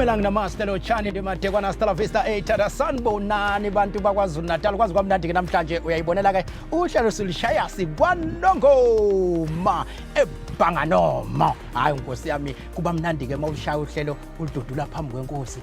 Simelane namahlelo chani ndimadekwana Stella Vista 8 sanibonani bantu bakwaZulu-Natali kwazi kwamnandi ke namhlanje uyayibonela ke uhlelo silishaya sikwanongoma ebhanganoma hayi Nkosi yami kuba mnandi ke mawushaya uhlelo ulududula phambi kweNkosi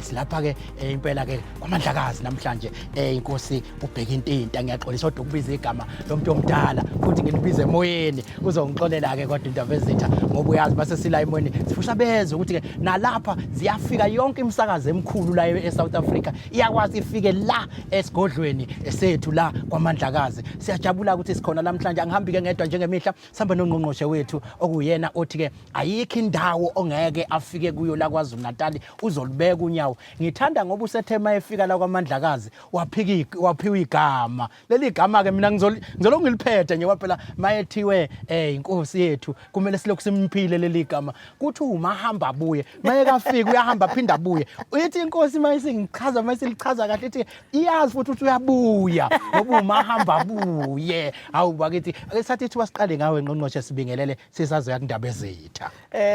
silapha ke impela ke kwaMandlakazi namhlanje iNkosi ubheka intintha ngiyaxolisa kodwa ukubiza igama lomuntu omdala futhi ngilibize emoyeni uzongixolela ke kodwa indaba ezitha ngoba uyazi base sila emoyeni sifusha bezwe ukuthi ke nalapha ziyafika yonke imisakazo emikhulu la eSouth Africa iyakwazi ifike la esigodlweni sethu la kwaMandlakazi siyajabula ukuthi sikhona namhlanje angihambi ke ngedwa njengemihla sihamba noNgqongqoshe wethu okuyena othi ke ayikho indawo ongeke afike kuyo la kwaZulu-Natali uzolibeka unyawo ngithanda ngoba usethema efika la kwaMandlakazi waphiwa igama leli gama ke mina ngizolonga ngiliphethe nje phela mayethiwe inkosi yethu kumele silokhu simphile leli gama kuthi uma hamba abuye mayekafika uyahamba phinda abuye uyithi inkosi mayisingichaza mayisilichaza kahle ithi iyazi futhi ukuthi uyabuya ngoba uma hamba abuye hawu bakithi akesathi ithi wasiqale ngawe Ngqongqoshe sibingelele sisazoya kundaba ezitha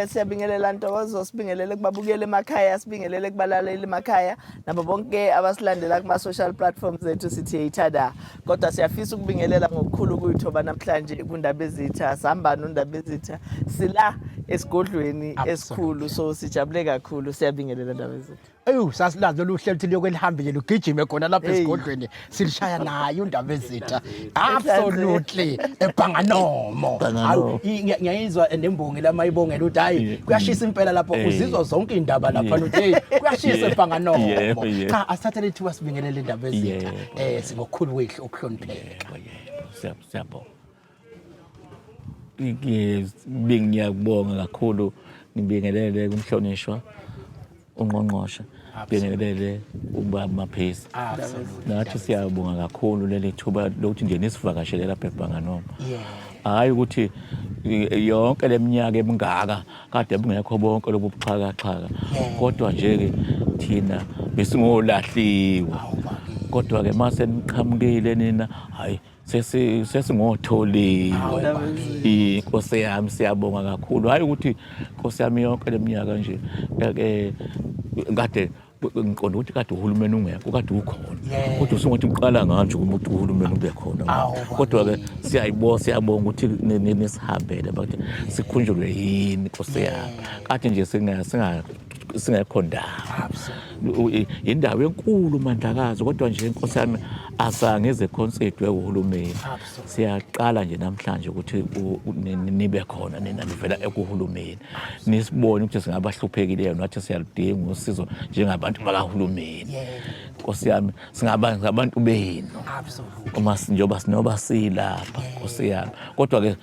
siyabingelela Ntokozo sibingelele kubabukele emakhaya sibingelele kubalaleli emakhaya nabo bonke abasilandela kuma social platforms zethu sithi yithada kodwa siyafisa ukubingelela ngokukhulu kuyithoba namhlanje kundaba ezitha sihamba nondaba ezitha sila esigodlweni esikhulu so sijabule kakhulu siyabingelela ndaba ezitha sasilazi lolu hlelo ukuthi liyokwelihamba nje lugijime khona lapha esigodlweni silishaya nayo indaba ezitha absolutely ebhanganomo ngiyayizwa nembongi lamayibongela ukuthi hayi kuyashisa impela lapho uzizwa zonke indaba lapha ukuthi kuyashisa ebhanganomo cha asithathele ithuba sibingelele indaba ezitha singokukhulu wehle ukuhlonipheka siyabonga ngiyabonga kakhulu ngibingelele uMhloniswa uNgqongqoshe bingelele ubaba Maphisa nathi siyabonga kakhulu leli thuba lokuthi nje nisivakashele lapha ebhanganoma hayi ukuthi yonke leminyaka emingaka kade bungekho bonke lobuxhaka kodwa nje ke thina besingolahliwa kodwa ke mase niqhamukile nina hayi sesingotholiwe inkosi yami siyabonga kakhulu hayi ukuthi inkosi yami yonke leminyaka nje kade ngiqonda ukuthi kade uhulumeni ungekho kade ukhona kodwa usungathi uqala nganje ukuthi uhulumeni ube khona kodwa ke siyabonga ukuthi nisihambele bathi sikhunjulwe yini inkosi yami kade nje singekho ndawo indawo enkulu Mandlakazi kodwa nje inkosi yami asangeze concert wehulumeni siyaqala nje namhlanje ukuthi nibe khona nina nivela ekuhulumeni nisibone ukuthi singabahluphekile nathi siyaludinga usizo njengabantu bakahulumeni inkosi yami singabantu benu uma njengoba sinoba silapha inkosi yami kodwa ke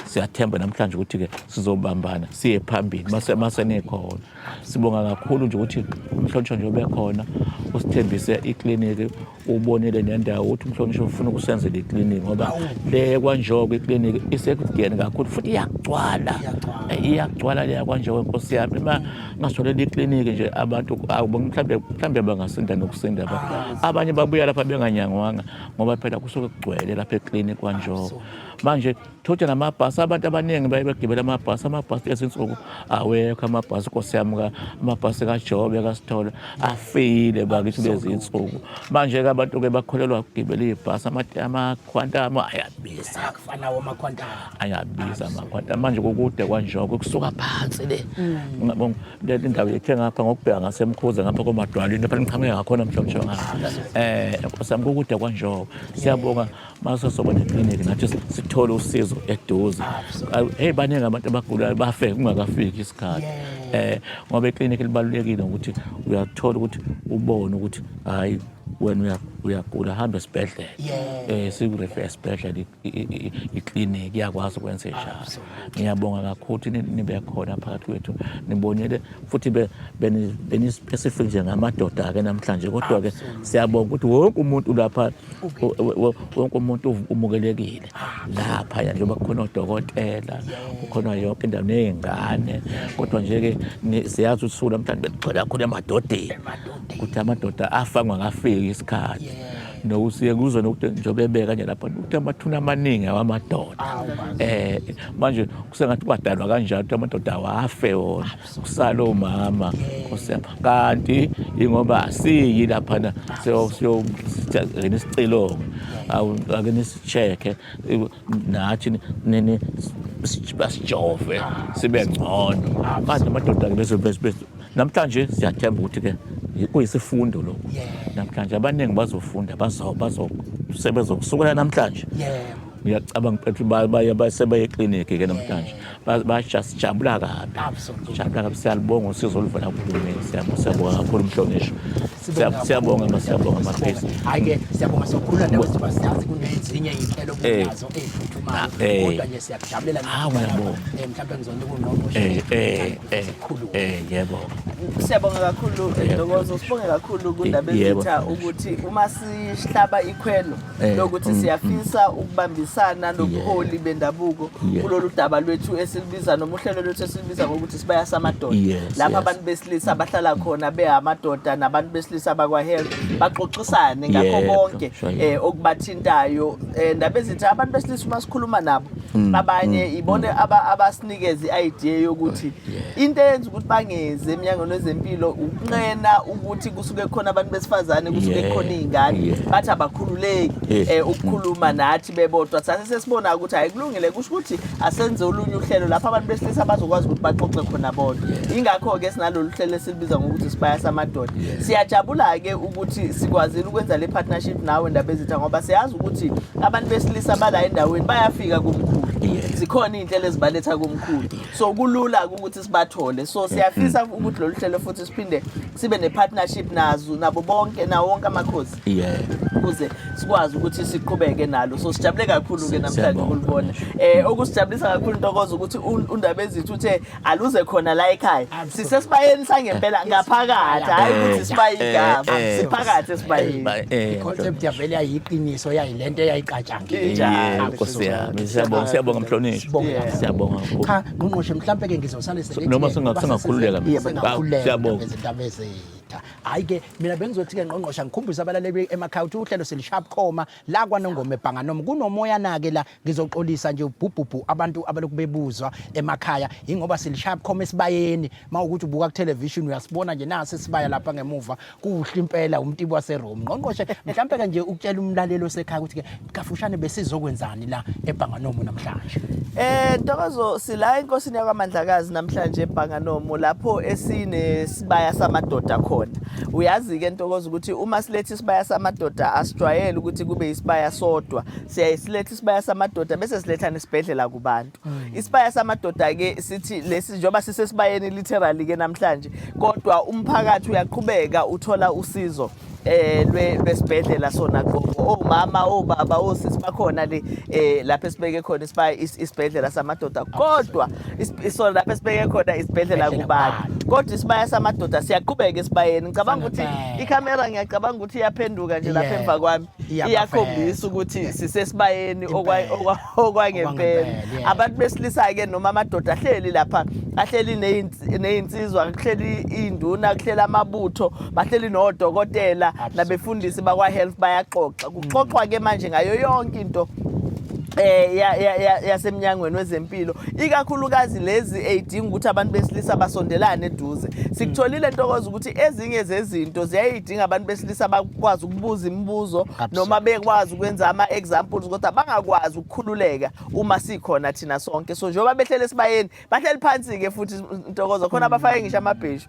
siyathemba namhlanje ukuthi ke sizobambana siye phambili mase nekhona sibonga kakhulu nje ukuthi uMhloniswa nje obekhona usithembise ikliniki ubonele nendawo ukuthi uMhloniswa ufuna ukusenzela ikliniki ngoba le kwanjoko ikliniki isekugene kakhulu futhi iyagcwala le kwanjoko inkosi yami ngasolela ikliniki nje abantu mhlambe bangasinda nokusinda abanye babuya lapha benganyangwanga ngoba phela kusuke kugcwele lapha ekliniki kwanjoko manje thothi namabhasi abantu abaningi bayebegibela amabhasi ezinsuku awekho amabhasi inkosi yami amabhasi kaJobe kaSithole afile bakithi lezi insuku manje ke abantu ke bakholelwa ukugibela ibhasi amakhwantama ayabiza akufana wamakhwantama ayabiza amakhwantama manje kukude kwanjoko kusuka phansi le ngabonga le ndawo yethe ngapha ngokubheka ngasemkhuza ngapha komadwalini lapha ngiqhamuke ngakhona mhlonishwa inkosi yami kukude kwanjoko siyabonga mase soba nekliniki nathi sithole usizo eduze baningi abantu abagulayo bafe kungakafiki isikhathi ngoba ikliniki libalulekile ukuthi uyathola ukuthi ubone ukuthi hayi wena uyagula hamba esibhedlela sikurefer esibhedlela ikliniki yakwazi ukwenza njalo ngiyabonga kakhulu nibe khona phakathi kwethu nibonile futhi benispecific njengamadoda ke namhlanje kodwa ke siyabonga ukuthi wonke umuntu lapha wonke umuntu umukelekile lapha njengoba kukhona odokotela kukhona yonke indawo nezingane kodwa nje ke siyazi ukuthi namhlanje begcwele kakhulu emadodeni ukuthi amadoda afa ngafiki isikhathi nokusiye kuzwe nokuthi njengoba ebeka nje lapha ukuthi amathuna amaningi awamadoda manje kusengathi badalwa kanjalo ukuthi amadoda awafe wona kusala omama kanti ingoba asiyi lapha siyosicelo ake nisicheke nathi basijove sibe ngcono manje amadoda bese namhlanje siyathemba ukuthi ke kuyisifundo lokho namhlanje abaningi bazofunda bazosebenza kusukela namhlanje ngiyacabanga ukuthi baye ekliniki ke namhlanje basijabula kabi siyalibonga usizo oluvela kuhulumeni siyabonga kakhulu uMhloniswa siyabonga amaphesi hayi-ke siyabonga sokukhulula nawe siba siyazi kunezinye iy'nhlelo kunazo ey'phuthumayo kodwa nje siyakujabulela mhlawumbe ngizonika uNgqongqoshe yebo siyabonga kakhulu Ntokozo sibonge kakhulu kundaba ezitha ukuthi uma sihlaba ikhwelo lokuthi siyafisa ukubambisana nobuholi bendabuko kulolu daba lwethu esilibiza noma uhlelo lwethu esilibiza ngokuthi sibaya samadoda lapha abantu besilisa abahlala khona beamadoda nabantu besilisa bakwa-health baxoxisane ngakho konke okubathintayo ndaba ezitha abantu besilisa uma sikhuluma nabo abanye ibone abasinikeza i-idea yokuthi into eyenza ukuthi bangeze eMnyangweni wezeMpilo ukunqena ukuthi kusuke khona abantu besifazane kusuke khona iy'ngane bathi abakhululeki ukukhuluma nathi bebodwa sase sesibona ukuthi ayikulungile kusho ukuthi asenze olunye uhlelo lapha abantu besilisa bazokwazi ukuthi baxoxe khona bodwa ingakho-ke sinalolu hlelo esilibiza ngokuthi sibaya samadoda siyajabula-ke ukuthi sikwazile ukwenza le partnership nawe ndaba ezitha ngoba siyazi ukuthi abantu besilisa bala endaweni bayafika kumkhulu zikhona iy'nhlelo ezibaletha kumkhulu so kulula-ke ukuthi sibathole so siyafisa ukuthi lolu hlelo futhi siphinde sibe ne-partnership nabo bonke nawo wonke amakhosi ukuze sikwazi ukuthi siqhubeke nalo so sijabule kakhulu-ke namhlanje ukulibona okusijabulisa kakhulu Ntokozo ukuthi undaba ezithu uthe aluze khona la ekhaya sisesibayeni sangempela ngaphakathi hayi ukuthi sibaye igama siphakathi esibayeni iconcept yavele yayiqiniso yayilento eyayiqatshangile Nkosi yami siyabonga Mhlonishwa siyabonga cha Ngqongqoshe mhlawumbe-ke ngizosale noma singakhululeka siyabonga izindaba ezitha hayi-ke mina bengizothi-ke Ngqongqoshe ngikhumbisa abalaleli emakhaya ukuthi uhlelo silisharp khoma la kwaNongoma eBhanganoma kunomoyana-ke la ngizoxolisa nje ubhubhubhu abantu abalokhu bebuzwa emakhaya ingoba silisharp khoma esibayeni uma ukuthi ubuka ku-television uyasibona nje nasi esibaya lapha ngemuva kuhle impela umtibo waseRome Ngqongqoshe mhlawumbe-ke nje ukutshela umlaleli osekhaya ukuthi-ke kafushane besizokwenzani la eBhanganoma namhlanje Ntokozo sila enkosini yakwaMandlakazi namhlanje eBhanganoma lapho esinesibaya samadoda khona uyazi-ke Ntokozo ukuthi uma silethe isibaya samadoda asijwayele ukuthi kube isibaya sodwa siyasiletha isibaya samadoda bese siletha nesibhedlela kubantu isibaya samadoda-ke sithi lesi njengoba sisesibayeni literally-ke namhlanje kodwa umphakathi uyaqhubeka uthola usizo lwesibhedlela sona omama obaba osisi bakhona le lapha esibeke khona isibhedlela samadoda kodwa isona lapha esibeke khona isibhedlela kubantu kodwa isibaya samadoda siyaqhubeka esibayeni ngicabanga ukuthi ikhamera ngiyacabanga ukuthi iyaphenduka nje lapha emva kwami iyakhombisa ukuthi sisesibayeni okwangempela abantu besilisa-ke noma amadoda ahleli lapha ahleli neyinsizwa ahleli iy'nduna ahleli amabutho bahleli nodokotela nabefundisi bakwa-health bayaxoxa kuxoxwa-ke manje ngayo yonke into yaseMnyangweni wezeMpilo ikakhulukazi lezi ey'dinga ukuthi abantu besilisa basondelane eduze sikutholile Ntokozo ukuthi ezinye zezinto ziyayidinga abantu besilisa bakwazi ukubuza imibuzo noma bekwazi ukwenza ama-examples kodwa bangakwazi ukukhululeka uma sikhona thina sonke so njengoba behlele esibayeni bahleli phansi-ke futhi Ntokozo khona abafake ngisho amabheshu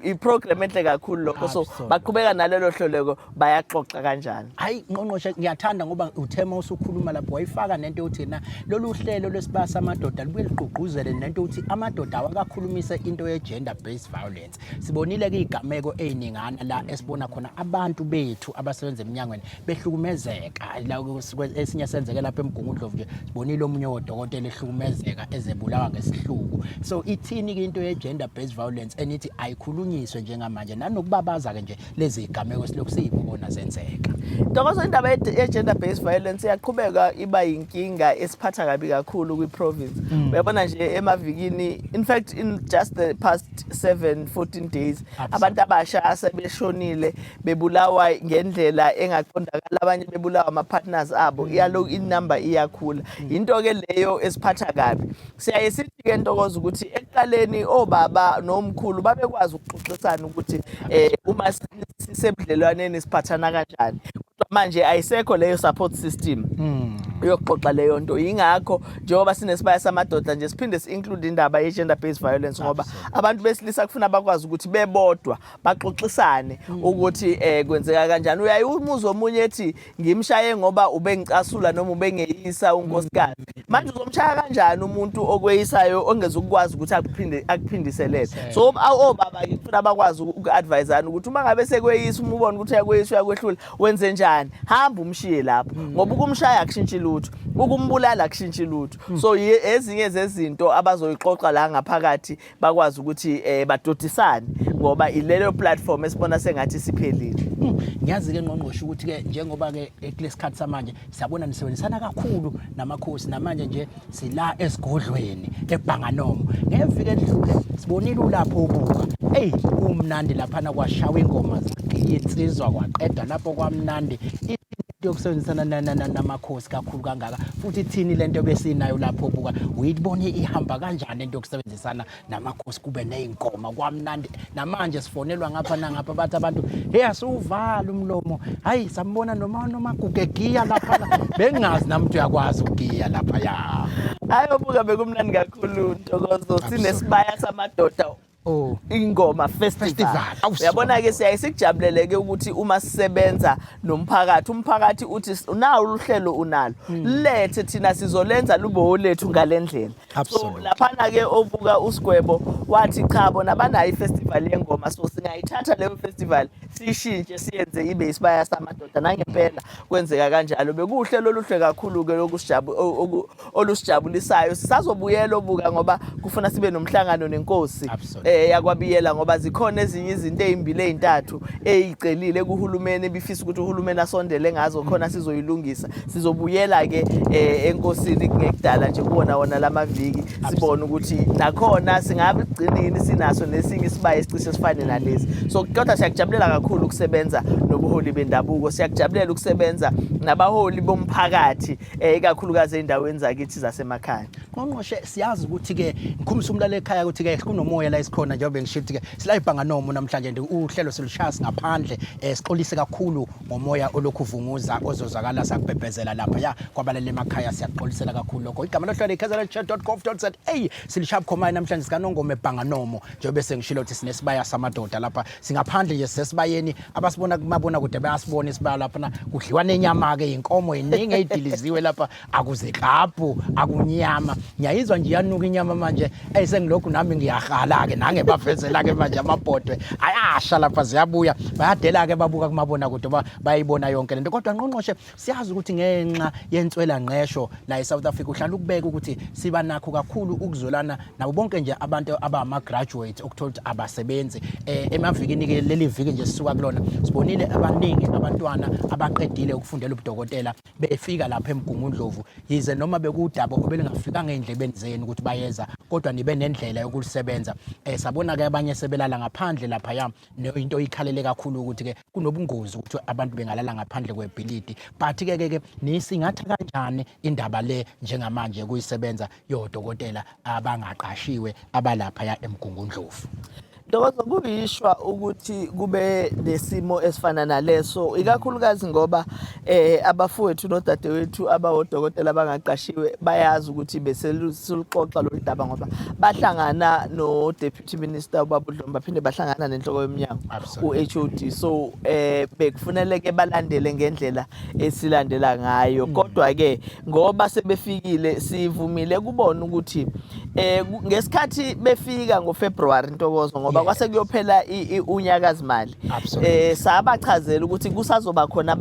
i-program enhle kakhulu lokho so baqhubeka nalelo hloleko bayaxoxa kanjani hayi Ngqongqoshe ngiyathanda ngoba uthema usukhuluma lapho wayifaka nento yothina lolu hlelo lwesibaya samadoda libuye ligqugquzele nento ukuthi amadoda awakakhulumise into ye-gender based violence sibonile-ke iy'gameko ey'ningana la esibona khona abantu bethu abasebenza emnyangweni behlukumezeka la esinye senzeke lapha eMgungundlovu nje sibonile omunye wodokotela ehlukumezeka ezebulawa ngesihluku so ithini-ke into ye-gender based violence enithi ayikhulunyiswe njengamanje nanokubabaza-ke nje lezi y'gameko silokhu siyibona zenzeka Ntokozo indaba ye-gender based violence iyaqhubeka iba inkinga esiphatha kabi kakhulu kwi-province. Uyabona nje emavikini, in fact in just the past 14 days abantu abasha asebeshonile bebulawa ngendlela engaqondakala, abanye bebulawa ama-partners abo, iyalo inumber iyakhula. Into ke leyo esiphatha kabi. Siyaye sithi ke Ntokozo ukuthi ekuqaleni obaba nomkhulu babekwazi ukuxoxisana ukuthi uma sisebudlelwaneni siphathana kanjani. Manje ayisekho leyo support system yokuxoxa leyo nto. Yingakho njengoba sinesibaya samadoda nje siphinde si-include indaba ye-gender based violence, ngoba abantu besilisa kufuna bakwazi ukuthi bebodwa baxoxisane ukuthi kwenzeka kanjani. Uyayumuzwa omunye ethi ngimshaye ngoba ubengicasula noma ubengeyisa unkosikazi. Manje uzomshaya kanjani umuntu okweyisayo ongezukwazi ukuthi akuphindiselele? So obaba ngifuna bakwazi uku-adviseana ukuthi uma ngabe sekweyisa, uma ubona ukuthi uyakweyisa uyakwehlula, wenze njani? Hamba umshiye lapho, ngoba ukumshaya akushintshi lutho, ukumbulala akushintshi lutho. So ezinye zezinto abazoyixoxa la ngaphakathi bakwazi ukuthi badodisane, ngoba ilelo platform esibona sengathi siphelile. Ngiyazi ke Ngqongqoshe ukuthi ke njengoba ke kulesikhathi samanje siyabona nisebenzisana kakhulu namakhosi, namanje nje sila esigodlweni eBhanganomo. Ngevike edlule sibonile ulapho ubuka kumnandi laphana kwashawa ingoma insizwa kwaqeda lapho kwamnandi. Yokusebenzisana namakhosi kakhulu kangaka, futhi thini lento besinayo lapho buka uyibone ihamba kanjani into yokusebenzisana namakhosi kube nezingoma kwamnandi. Namanje sifonelwa ngapha nangapha bathi abantu asuvala umlomo, hayi sambona noMagugu egiya lapha. Bengazi nami ukuthi uyakwazi ukugiya lapha ya. Hayi obuka bekumnandi kakhulu Ntokozo, sinesibaya samadoda ingoma festival. Uyabona ke siyaye sikujabuleleke ukuthi uma sisebenza nomphakathi, umphakathi uthi nawo uhlelo unalo, lethe thina sizolenza lube olethu ngalendlela. So laphana ke obuka uSigwebo wathi cha bona banayo ifestival yengoma, so singayithatha leyo festival sishintshe siyenze ibe isibaya samadoda. Nangempela kwenzeka kanjalo, bekuhlelo oluhle kakhulu ke olusijabulisayo. Sisazobuyela obuka ngoba kufuna sibe nomhlangano neNkosi yakwabiyela, ngoba zikhona ezinye izinto ezimbili ezintathu ezicelile kuhulumeni ebifisa ukuthi uhulumeni asondele ngazo, khona sizoyilungisa. Sizobuyela ke eNkosini ngekudala nje kuona wona lamaviki sibone ukuthi nakhona singabe igcinini sinaso nesinye isibaya esicishe sifane nalezi. So kodwa siyakujabulela kakhulu ukusebenza nobuholi bendabuko, siyakujabulela ukusebenza nabaholi bomphakathi ikakhulukazi endaweni zakithi zasemakhaya. Ngqongqoshe siyazi ukuthi ke ngikhumisa umlalo ekhaya ukuthi ke kunomoya la esikhona njengoba ngishithi ke sila iBhanganomo namhlanje nje uhlelo silushaya ngaphandle sixolise kakhulu ngomoya olokhu uvunguza ozozakala sakubhebhezela lapha ya kwabalele emakhaya. Siyaxolisela kakhulu lokho. Igama lohlelo i-KZNHealthChatDotGov.za silishaya bukhoma namhlanje sikanongoma eBhanganomo njengoba sengishilo ukuthi sinesibaya samadoda lapha singaphandle nje sesibayeni abasibona kumabona kude bayasibona isibaya lapha kudliwa nenyama ke inkomo eningi ezidiliziwe lapha akuze klaphu akunyama. Ngiyayizwa nje yanuka inyama manje sengilokhu nami ngiyahala ke nange bavezela ke manje amabhodwe ayasha lapha ziyabuya bayadela ke babuka kumabona kude bayibona yonke lento. Kodwa Ngqongqoshe siyazi ukuthi ngenxa yentswela ngqesho la eSouth Africa uhlala ukubeka ukuthi siba nakho kakhulu ukuzolana nabo bonke nje abantu abama graduate okuthola ukuthi abasebenzi. Emavikini ke leli viki nje sisuka kulona sibonile abaningi abantwana abaqedile ukufundela ubudokotela befika lapha eMgungundlovu, yize noma bekudaba obelingafika ngendlebeni zenu ukuthi bayeza, kodwa nibe nendlela yokulisebenza. Sabona ke abanye sebelala ngaphandle lapha ya into ikhalele kakhulu ukuthi ke kunobungozi ukuthi abantu bengalala ngaphandle kwebhilidi. But ke nisingatha kanjani indaba le njengamanje kuyisebenza yodokotela abangaqashiwe abalapha ya eMgungundlovu? Ntokozo kuyishwa ukuthi kube nesimo esifana naleso, ikakhulukazi ngoba abafowethu nodadewethu abawodokotela abangaqashiwe bayazi ukuthi beseluxoxa lo ndaba ngoba bahlangana no Deputy Minister uBabudlomba baphinde bahlangana nenhloko yoMnyango uHOD. So bekufanele ke balandele ngendlela esilandela ngayo. Kodwa ke ngoba sebefikile sivumile kubona ukuthi ngesikhathi befika ngoFebruary Ntokozo ngoba ngoba kwase kuyophela unyakazimali sabachazela ukuthi kusazoba khona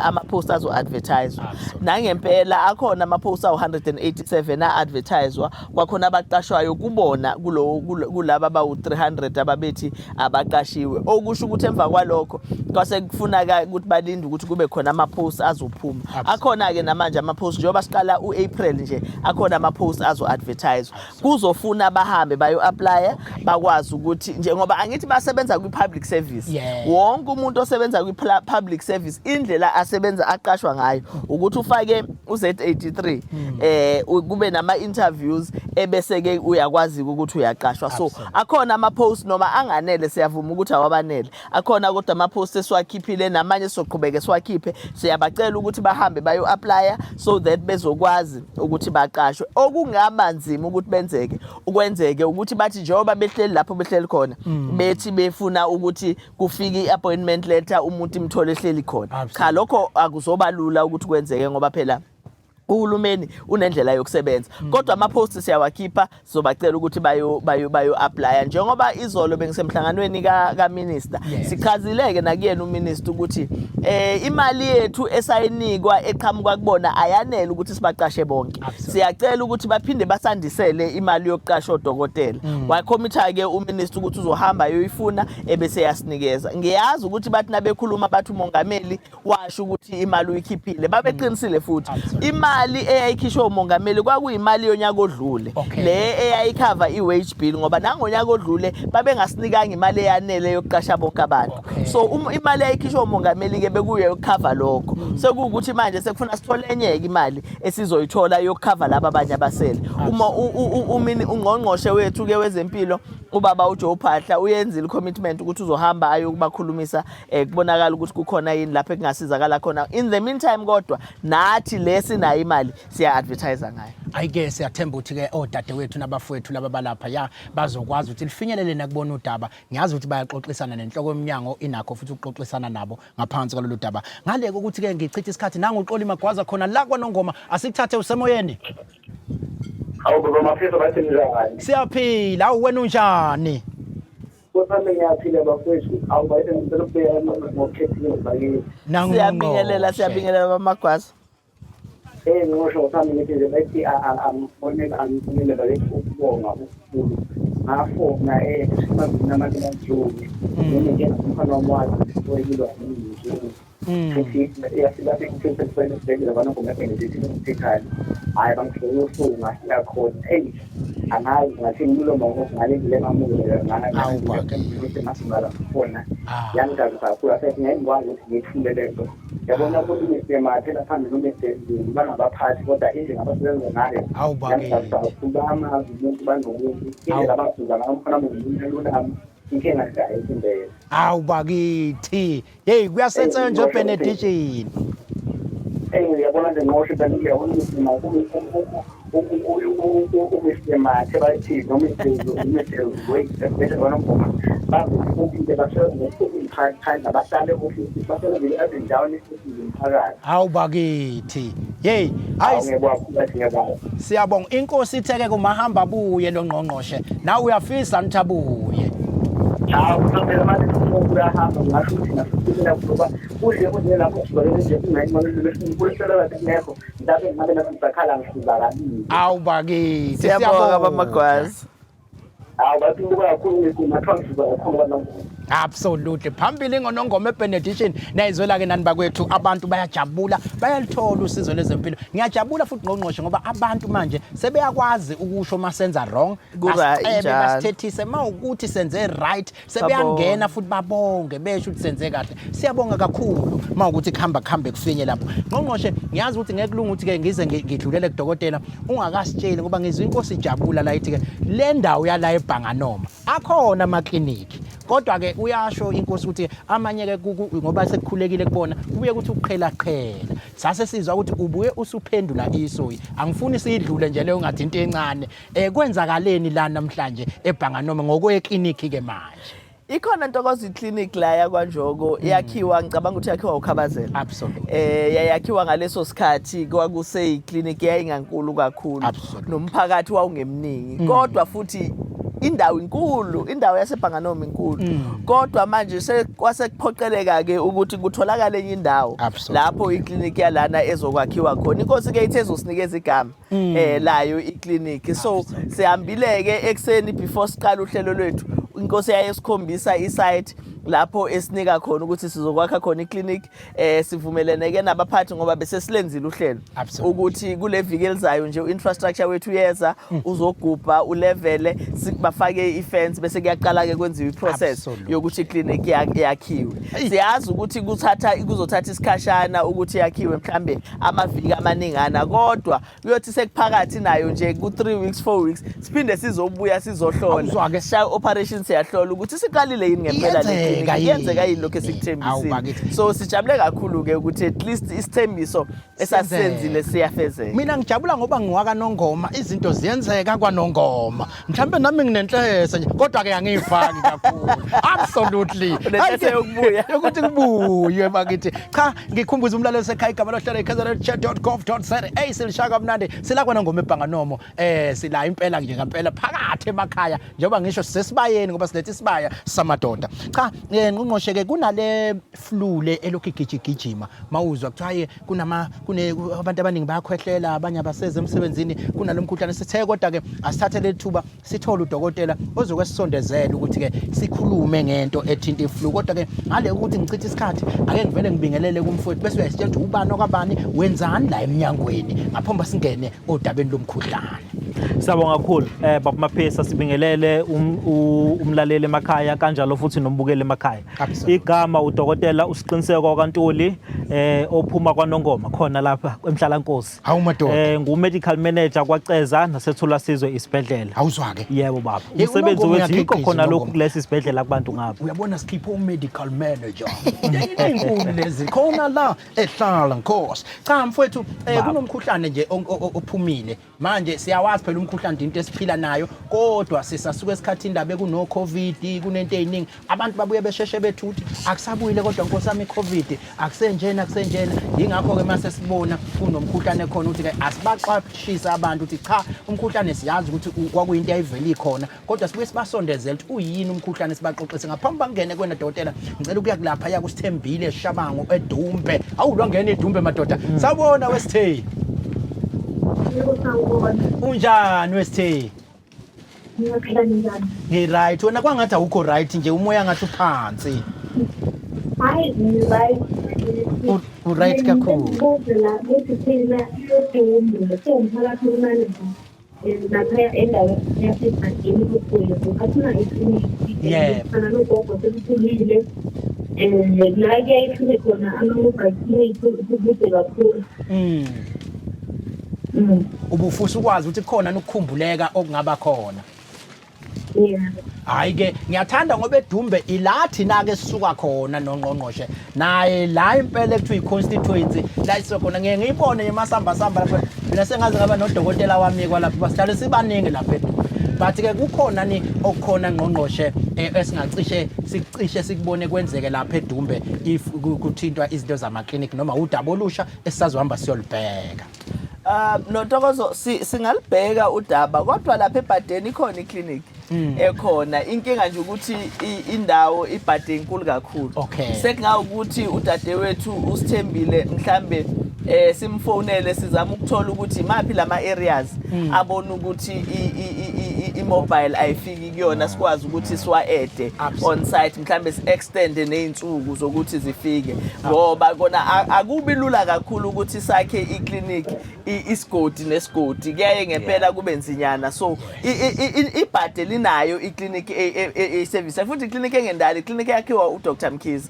ama-post azo-advertiswa nangempela akhona ama-post awu-187 a-advertiswa kwakhona abaqashwayo kubona kulaba abawu-300 ababethi abaqashiwe okusho ukuthi emva kwalokho kwase kufuna ukuthi balinde ukuthi kube khona ama-post azophuma akhona-ke namanje ama-post njengoba siqala u-April nje akhona ama-post azo-advertiswa kuzofuna bahambe bayo-aplya bakwazi ukuthi njengoba angithi basebenza kwi-public service wonke umuntu osebenza kwi-public service indlela asebenza aqashwa ngayo ukuthi ufake uZ83 kube nama-interviews ebese-ke uyakwazi ukuthi uyaqashwa so akhona ama-post noma anganele siyavuma ukuthi awabanele akhona kodwa ama-post esiwakhiphile namanye sizoqhubeka siwakhiphe siyabacela ukuthi bahambe bayo-aplya so that bezokwazi ukuthi baqashwe okungaba nzima ukuthi ukwenzeke ukuthi bathi njengoba behleli lapho behleli khona bethi befuna ukuthi kufike i-appointment letter umuntu imthole ehleli khona cha lokho akuzoba lula ukuthi kwenzeke ngoba phela uhulumeni unendlela yokusebenza kodwa ama-post siyawakhipha sizobacela ukuthi bayo-aplya njengoba izolo bengisemhlanganweni kaminister sichazileke nakuyena uminister ukuthi imali yethu esayinikwa eqhamuka kubona ayanele ukuthi sibaqashe bonke siyacela ukuthi baphinde basandisele imali yokuqasha odokotela wakhomitha-ke uminister ukuthi uzohamba yoyifuna ebese yasinikeza ngiyazi ukuthi bathi nabekhuluma bathi umongameli washo ukuthi imali uyikhiphile babeqinisile futhi imali eyayikhishwa umongameli kwakuyimali yonyaka odlule le eyayikhava i-wage bill ngoba nangonyaka odlule babengasinikanga imali eyanele yokuqasha bonke abantu so imali eyayikhishwa umongameli ke bekuye yokukhava lokho sekuwukuthi manje sekufuna sithole enyeke imali esizoyithola yokukhava laba abanye abasele uma uNgqongqoshe wethu ke wezeMpilo ubaba uJoe Phahla uyenzile commitment ukuthi uzohamba ayokubakhulumisa kubonakala ukuthi kukhona yini lapho ekungasizakala khona in the meantime kodwa nathi lesinayo imali siya-advertise ngayo ayike siyathemba ukuthi-ke odadewethu nabafowethu laba balapha bazokwazi ukuthi lifinyelele nakubona udaba ngiyazi ukuthi bayaxoxisana nenhloko yoMnyango inakho futhi ukuxoxisana nabo ngaphansi kwalolu daba ngale ukuthi-ke ngichitha isikhathi nanguXoli Magwaza khona la kwaNongoma asikuthathe usemoyeni Hawu baba mafethu bathi njani? Siyaphila, awu wena unjani? Kodwa ngiyaphila bafethu, awu bayithe ngicela ukubeka ngokukhethile bakini. Siyabingelela baba Magwaza. Ngisho uthami ngithi bathi angibonile ukubonga ukukhulu. Ngafona namantu amajuni. Ngeke ngifana nomwazi oyilwa yini. Futhi yasilathi ukuthi sesibhekile abantu ngokuthi sikhali hayi bangifuna ufunga yakhona anayi ngathi ngilomama ngale ngile mamule ngana masimala khona yangazi kakhulu asethi ngiyakwazi ukuthi ngithule lento yabona ukuthi ngisemathe lapha nomsebenzi bangabaphathi kodwa indlela abasebenza ngayo kubama umuntu banomuntu indlela abasuka ngomfana umuntu lami inkinga ngayo indlela awu bakithi hey kuyasenza nje benediction ngiyabona nje ngosho ngiyabona ukuthi uMr. bathi noma bese banongoma bazokuthi basebenza ngokukhanya bahlale ofisi basebenza ezindaweni ezimphakathi awu bakithi hey siyabonga inkosi itheke kumahamba buye noNgqongqoshe nawe uyafisa nithi abuye hawu phela manje uyahamba ngasuthi nafikela kuba udle lapho sibalele nje ingayimali besifuna ukuthi ngekho ndabe ngabe nasizakhala ngisizakala awu bakithi siyabonga baba Magwaza hawu bathi kakhulu ngimathonsiza kakhulu absolutely phambili ngoNongoma ebenediction nayizwela ke nani bakwethu abantu bayajabula bayalithola usizo lezempilo ngiyajabula futhi ngqongqoshe ngoba abantu manje sebeyakwazi ukusho masenza wrong basithethise mawukuthi senze right sebeyangena futhi babonge besho ukuthi senze kahle siyabonga kakhulu mawukuthi khamba kufinye lapho ngqongqoshe ngiyazi ukuthi ngeke kulunga ukuthi ke ngize ngidlulele kudokotela ungakasitsheli ngoba ngizwe inkosi ijabula la ithi ke le ndawo yala eBhanganoma akhona amakliniki kodwa ke uyasho inkosi ukuthi amanye ke ngoba sekukhulekile kubona kubuye ukuthi uqhela sase sizwa ukuthi ubuye usuphendula isoyi angifuni sidlule nje leyo ngathi into encane kwenzakaleni la namhlanje eBhanganoma ngokwekliniki ke manje ikhona Ntokozo clinic la yakwaNjoko yakhiwa ngicabanga ukuthi yakhiwa uKhabazela absolutely yakhiwa ngaleso sikhathi kwakuse iclinic yayingankulu kakhulu nomphakathi wawungemningi kodwa futhi indawo inkulu, indawo yaseBhanganoma inkulu. Kodwa manje sekwasekuphoqeleka ke ukuthi kutholakale enye indawo lapho iclinic yalana ezokwakhiwa khona. Inkosi ke ithe izosinikeza igama layo iclinic. So sihambile ke ekseni before siqala uhlelo lwethu. Inkosi yayesikhombisa isite lapho esinika khona ukuthi sizokwakha khona iclinic. Sivumelene ke nabaphathi ngoba bese silenzile uhlelo ukuthi kule viki elizayo nje infrastructure wethu yeza uzogubha ulevele bafake ifence bese kuyaqala ke kwenziwa iprocess yokuthi iclinic yakhiwe. Siyazi ukuthi kuzothatha isikhashana ukuthi yakhiwe mhlambe amaviki amaningana kodwa kuyothi sekuphakathi nayo nje ku 3 weeks 4 weeks siphinde sizobuya sizohlola sha operations siyahlola ukuthi siqalile yini ngempela le yenzeka yini lokho esikuthembisile. So sijabule kakhulu ke ukuthi at least isithembiso esasenzile siyafezeka. Mina ngijabula ngoba ngiwaka noNgoma izinto ziyenzeka kwaNongoma. Mhlambe nami nginenhlese nje kodwa ke angiyifaki kakhulu. Absolutely. Unenhlese yokubuya ukuthi kubuye bakithi. Cha ngikhumbuza umlaleli sekhaya igama lohlelo i-KZNHealthChatDotGov.za. Silishaka mnandi sila kwaNongoma eBhanganoma. Sila impela nje ngempela phakathi emakhaya njengoba ngisho sesibayeni ngoba silethe isibaya samadoda. Cha uNgqongqoshe ke kunale flu le elokhu igijigijima mawuzwa kuthiwa abantu abaningi bayakhwehlela abanye abaseze emsebenzini kunalomkhuhlane sithe kodwa ke asithathe lethuba sithola udokotela ozokwesisondezela ukuthi ke sikhulume ngento ethinta iflu kodwa ke ngale ukuthi ngichithe isikhathi ake ngivele ngibingelele kumfowethu bese uyasitshela ukuthi ubani okwabani wenzani la eMnyangweni ngaphomba singene odabeni lomkhuhlane. Sawubona kakhulu baba Maphisa sibingelele umlaleli emakhaya kanjalo futhi nombukeli emakhaya. Igama udokotela uSiqiniseko Ntuli ophuma kwaNongoma khona lapha eMhlalankosi. Ngu-medical manager kwaCeza nasethula sizwe isibhedlela. Awuzwa ke? Yebo baba. Umsebenzi wethu yikho khona lokhu kulesi sibhedlela kubantu ngapha. Uyabona sikhipha medical manager. Inkulu lezi khona la ehlala Nkosi. Cha mfowethu kunomkhuhlane nje ophumile. Manje siyawazi phela umkhuhlane into esiphila nayo kodwa sisasuka esikhathini indaba kuno COVID kunento eziningi abantu babuye besheshe bethuthi akusabuyile kodwa Nkosi yami iCovid akusenjena ingakho ke mase sibona kunomkhuhlane khona ukuthi ke asibaqashisa abantu ukuthi cha umkhuhlane siyazi ukuthi kwakuyinto ayiveli khona kodwa sibuye sibasondezela ukuthi uyini umkhuhlane sibaxoxise ngaphambi bangene kwena dokotela ngicela ukuya kulapha ya kuSithembile eShabango eDumbe awulwangena eDumbe madoda sabona wesithe unjani wesithe right wena kwangathi awukho right nje umoya ngathi uphansi hayi right right kakhulu la besithina eDumbe somphakathi omncane lapha endaweni yasebhadini kukhulu ukhathina isiniki sana nogogo sekukhulile la kuyayithule khona ama-mobile clinic kubude kakhulu ubufusa ukwazi ukuthi khona ukukhumbuleka okungaba khona. Hayi ke ngiyathanda ngoba eDumbe ilathi nake sisuka khona noNgqongqoshe naye la impela ekuthiwa iconstituency la isikhona ngiyibone emasamba lapha mina sengaze ngaba nodokotela wami kwalapha basihlale sibaningi lapha eDumbe but ke kukhona ni okukhona Ngqongqoshe esingacishe sikubone kwenzeke lapha eDumbe if kuthintwa izinto zama clinic noma udaba olusha esisazohamba siyolibheka. Nontokozo singalibheka udaba kodwa lapha eBhadeni ikhona iclinic ekhona inkinga nje ukuthi indawo iBhadeni inkulu kakhulu sekungawukuthi udadewethu uSithembile mhlambe simfonele sizama ukuthola ukuthi imaphi lama areas abona ukuthi imobile ayifiki kuyona sikwazi ukuthi siwa-ede on site mhlambe si-extend nezinsuku zokuthi zifike ngoba kona akubi lula kakhulu ukuthi sakhe iclinic isigodi nesigodi kuyaye ngempela kube nzinyana so iBhade linayo iclinic service futhi iclinic engendala iclinic yakhiwa uDr Mkhize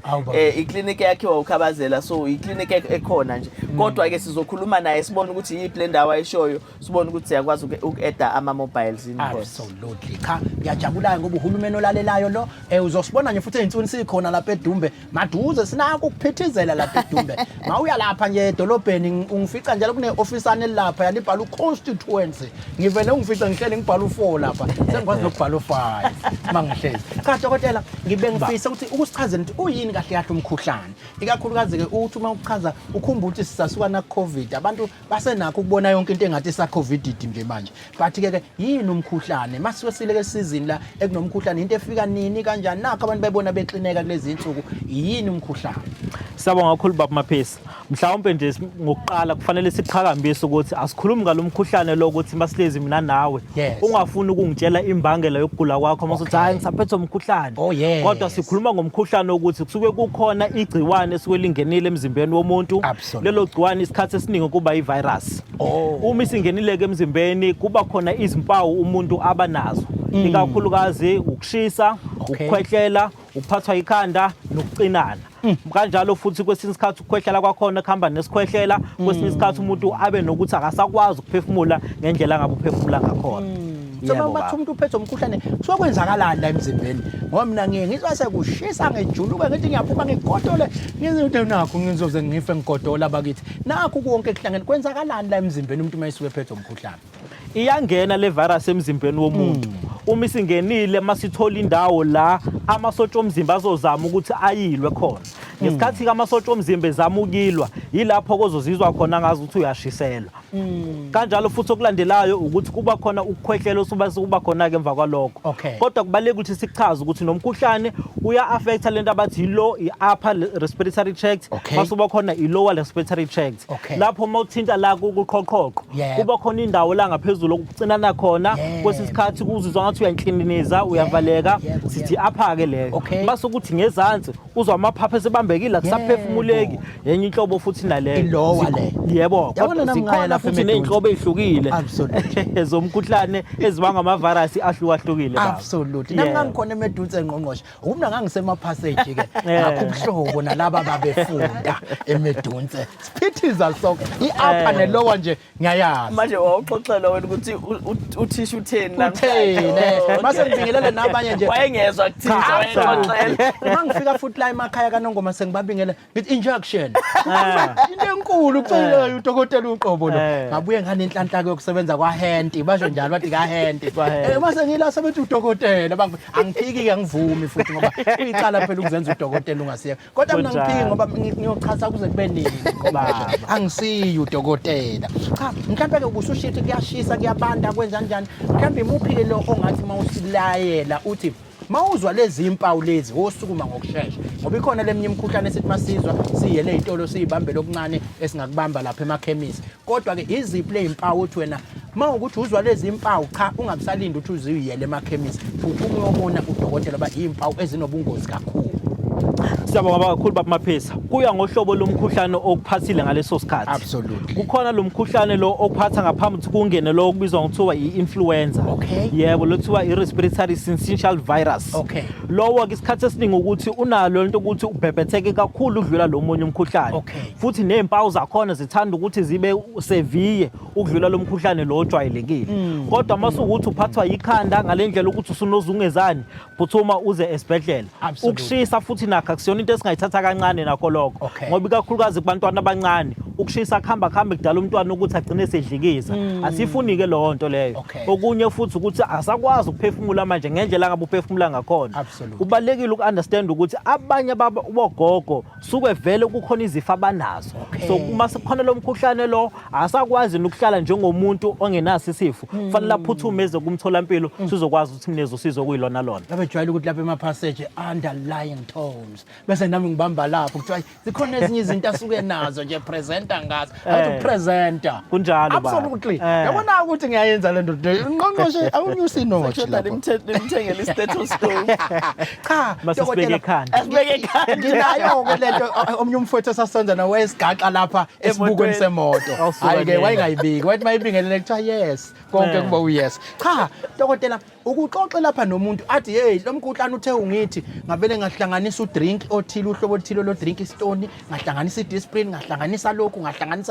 iclinic yakhiwa uKhabazela so iclinic ekhona nje kodwa ke sizokhuluma naye sibone ukuthi yiphi le ndawo ayishoyo sibone ukuthi siyakwazi uku-eda ama-mobiles absolutely cha ngiyajabula ngoba uhulumeni olalelayo lo uzosibona nje futhi izinsuni sikhona lapha eDumbe maduze sinako ukuphithizela lapha eDumbe mawuya lapha nje edolobheni ungifica njalo kune-ofisane lapha yalibhala uconstituency ngivele ungifica ngihlele ngibhala u4 lapha sengikwazi nokubhala u5 mangihlezi cha dokotela ngibe ngifisa ukuthi ukusichazela ukuthi uyini kahle kahle umkhuhlane ikakhulukazi ke uthi uma uchaza ukhumbula ukuthi basuka na COVID abantu basenakho ukubona yonke into engathi sa COVID nje manje but ke yini umkhuhlane mase sileke season la ekunomkhuhlane into efika nini kanjani nakho abantu bayibona bexineka kulezi insuku yini umkhuhlane. Sawubona kakhulu baba Maphisa. Mhlawumbe nje ngokuqala kufanele siqhakambise ukuthi asikhulumi ngalomkhuhlane lo ukuthi masilezi mina nawe ungafuni ukungitshela imbangela yokugula kwakho mase hayi ngisaphethwe umkhuhlane. Kodwa sikhuluma ngomkhuhlane ukuthi kusuke kukhona igciwane esuke lingenile emzimbeni womuntu. Lelo gciwane isikhathi esiningi kuba ivirus. Uma isingenile ke emzimbeni kuba khona izimpawu umuntu abanazo. Ikakhulukazi ukushisa, ukukhwehlela, ukuphathwa ikhanda nokucinana. Kanjalo futhi kwesinye isikhathi ukukhwehlela kwakhona kuhamba nesikhwehlela, kwesinye isikhathi umuntu abe nokuthi akasakwazi ukuphefumula ngendlela ngabe uphefumula ngakhona. So bathi umuntu uphethwe umkhuhlane kusuke kwenzakalani la emzimbeni ngoba mina ngizwa sekushisa ngejuluke ngithi ngiyaphuma ngigodole ngizothi nakho ngizoze ngife ngigodola bakithi nakho konke kuhlangene kwenzakalani la emzimbeni umuntu mayisuke ephethwe umkhuhlane. Iyangena le virus emzimbeni womuntu uma isingenile masithola indawo la amasotsha omzimba azozama ukuthi ayilwe khona ngesikhathi kamasotsha omzimba ezama ukilwa yilapho kozozizwa khona ngazi ukuthi uyashiselwa. Kanjalo futhi okulandelayo ukuthi kuba khona ukukhwehlela kuba khona ke emva kwalokho. Kodwa kubaleka ukuthi sichaze ukuthi nomkhuhlane uya affect lento abathi low upper respiratory tract masuba khona lower respiratory tract lapho mawuthinta la kuqhoqhoqo kuba khona indawo la ngaphezulu okucinana khona kwesisikhathi kuzizwa ngathi uyanhlininiza uyavaleka sithi apha ke leyo base ukuthi ngezansi uzwa amaphaphu esebambekile akusaphefumuleki yenye inhlobo futhi naleyo ilowa le yebo kodwa sikhona futhi nezinhlobo ezihlukile zomkhuhlane ezibanga ama virus ahlukahlukile baba. Absolutely. Nangikhona emedutse eNgqongqoshe umna ngangisema passage ke ngakho ubuhlobo nalaba babefunda emedunse siphithiza sonke i-upper nelower nje ngiyayazi manje wawuxoxela wena ukuthi uthisha utheni namhlanje mase ngibingelele nabanye nje wayengezwa kuthisha wayexoxela mangifika futhi la emakhaya kaNongoma sengibabingela ngithi injection into enkulu kucela udokotela uqobo lo ngabuye nganenhlanhla yokusebenza kwaHenti basho njalo bathi kaHenti mase ngila sebethi udokotela angiphiki ke ngivumi futhi ngoba uyicala phela ukuzenza udokotela ungasiyeka kodwa mina ngiphiki ngoba ngiyochaza kuze kube nini ngoba angisiyi udokotela cha mhlawumbe ke ubusushithi kuyashisa kuyabanda kwenza kanjani mhlawumbe imuphi ke lo ongathi mawusilayela uthi mawuzwa lezi impawu lezi osukuma ngokusheshsha ngoba ikhona leminye imikhuhlane esithi masizwa siyele izitolo siyibambe lokuncane esingakubamba lapha emakhemisi kodwa ke iziphi le impawu uthi wena mawukuthi uzwa lezi impawu cha ungabisalindi ukuthi uziyele emakhemisi uphuma uyobona udokotela ba impawu ezinobungozi kakhulu. Siyabonga kakhulu baba Maphisa kuya ngohlobo lomkhuhlane okuphathile ngaleso sikhathi. Absolutely. Kukhona lo mkhuhlane lo okuphatha ngaphambi ukuthi kungene lo okubizwa ngokuthiwa i-influenza. Yebo lo kuthiwa i-respiratory syncytial virus. Lowo ke isikhathi esiningi ukuthi unalo lento ukuthi ubhebhetheke kakhulu udlula lo munye umkhuhlane. Futhi nezimpawu zakhona zithanda ukuthi zibe severe ukudlula lo mkhuhlane lo ojwayelekile. Kodwa mase ukuthi uphathwa ikhanda ngalendlela ukuthi usunozungezani phuthuma uze esibhedlela. Ukushisa futhi nakho akusiyona into esingayithatha kancane nakho lokho ngoba ikakhulukazi kubantwana abancane ukushisa khamba kudala umntwana ukuthi agcine esedlikiza asifuni ke lo nto leyo okunye futhi ukuthi asakwazi ukuphefumula manje ngendlela ngabe uphefumula ngakhona. Kubalekile ukunderstand ukuthi abanye bogogo suke vele kukhona izifo abanazo so uma sekukhona lo mkhuhlane lo asakwazi ukuhlala njengomuntu ongenaso isifo kufanele aphuthumeze kumtholampilo sizokwazi ukuthi mnezo sizo kuyilona lona. Abejwayele ukuthi lapha emapassage underlying tones bese nami ngibamba lapho kuthiwa zikhona ezinye izinto asuke nazo nje presenter ngazo athi presenter kunjalo baba. Absolutely. Yabona ukuthi ngiyayenza lento uNgqongqoshe awunyusi notch lapho nimthengele i-stethoscope cha masibeke ekhanda asibeke ekhanda nginayo ke lento omnye umfowethu sasenza nawe esigaxa lapha esibukweni semoto hayi ke wayengayibiki wathi mayibingelele kuthiwa yes konke kuba uyes cha dokotela ukuxoxe lapha nomuntu athi hey lo mkhuhlane uthe ungithi ngavele ngahlanganisa udrink othile uhlobo othile lo drink istone ngahlanganisa idisprin ngahlanganisa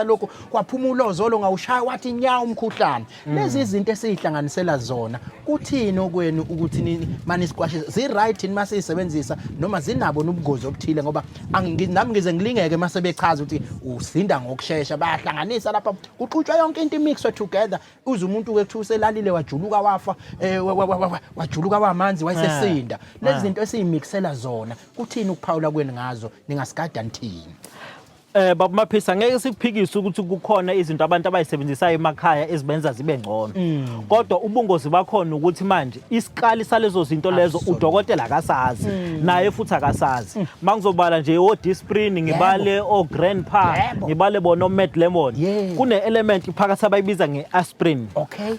lokhu kwaphuma ulozolo ngawushaya wathi nyawo umkhuhlane lezi izinto esizihlanganisela zona kuthini okwenu ukuthi mani siqwashe zi right in masisebenzisa noma zinabo nobungozi obuthile ngoba nami ngize ngilingeke mase bechaza ukuthi usinda ngokusheshsha bayahlanganisa lapha kuqhutshwa yonke into imixwe together uze umuntu wethu uselalile wajuluka wafa wajuluka wamanzi wayesesinda lezi zinto esiyimixela zona kuthini ukuphawula kwenu ngazo ningasigada nithini. Baba Maphisa ngeke sikuphikise ukuthi kukhona izinto abantu abayisebenzisayo emakhaya ezibenza zibe ngcono. Kodwa ubungozi bakhona ukuthi manje isikali salezo zinto lezo udokotela akasazi naye futhi akasazi. Mangizobala nje o-Disprin ngibale o-Grandpa ngibale bona o-Medlemon. Kune element phakathi abayibiza nge-aspirin.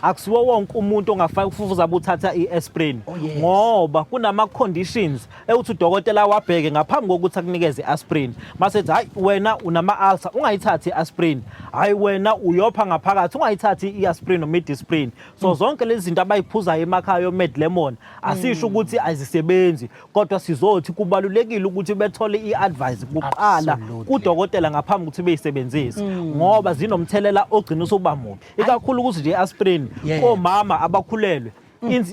Akusiwo wonke umuntu ongafaka ukufuza uthatha i-aspirin ngoba kunama conditions ewuthi udokotela wabheke ngaphambi kokuthi akunikeze i-aspirin. Masethi hayi wena unama-ulcer ungayithathi i-aspirin, hayi wena uyopha ngaphakathi ungayithathi i-aspirin noma-i-Disprin. So zonke lezi zinto abayiphuzayo emakhaya o-Medlemon asisho ukuthi azisebenzi, kodwa sizothi kubalulekile ukuthi bethole i-advice kuqala kudokotela ngaphambi ukuthi beyisebenzise ngoba zinomthelela ogcina usuba mubi, ikakhulu ukuthi nje i-aspirin omama abakhulelwe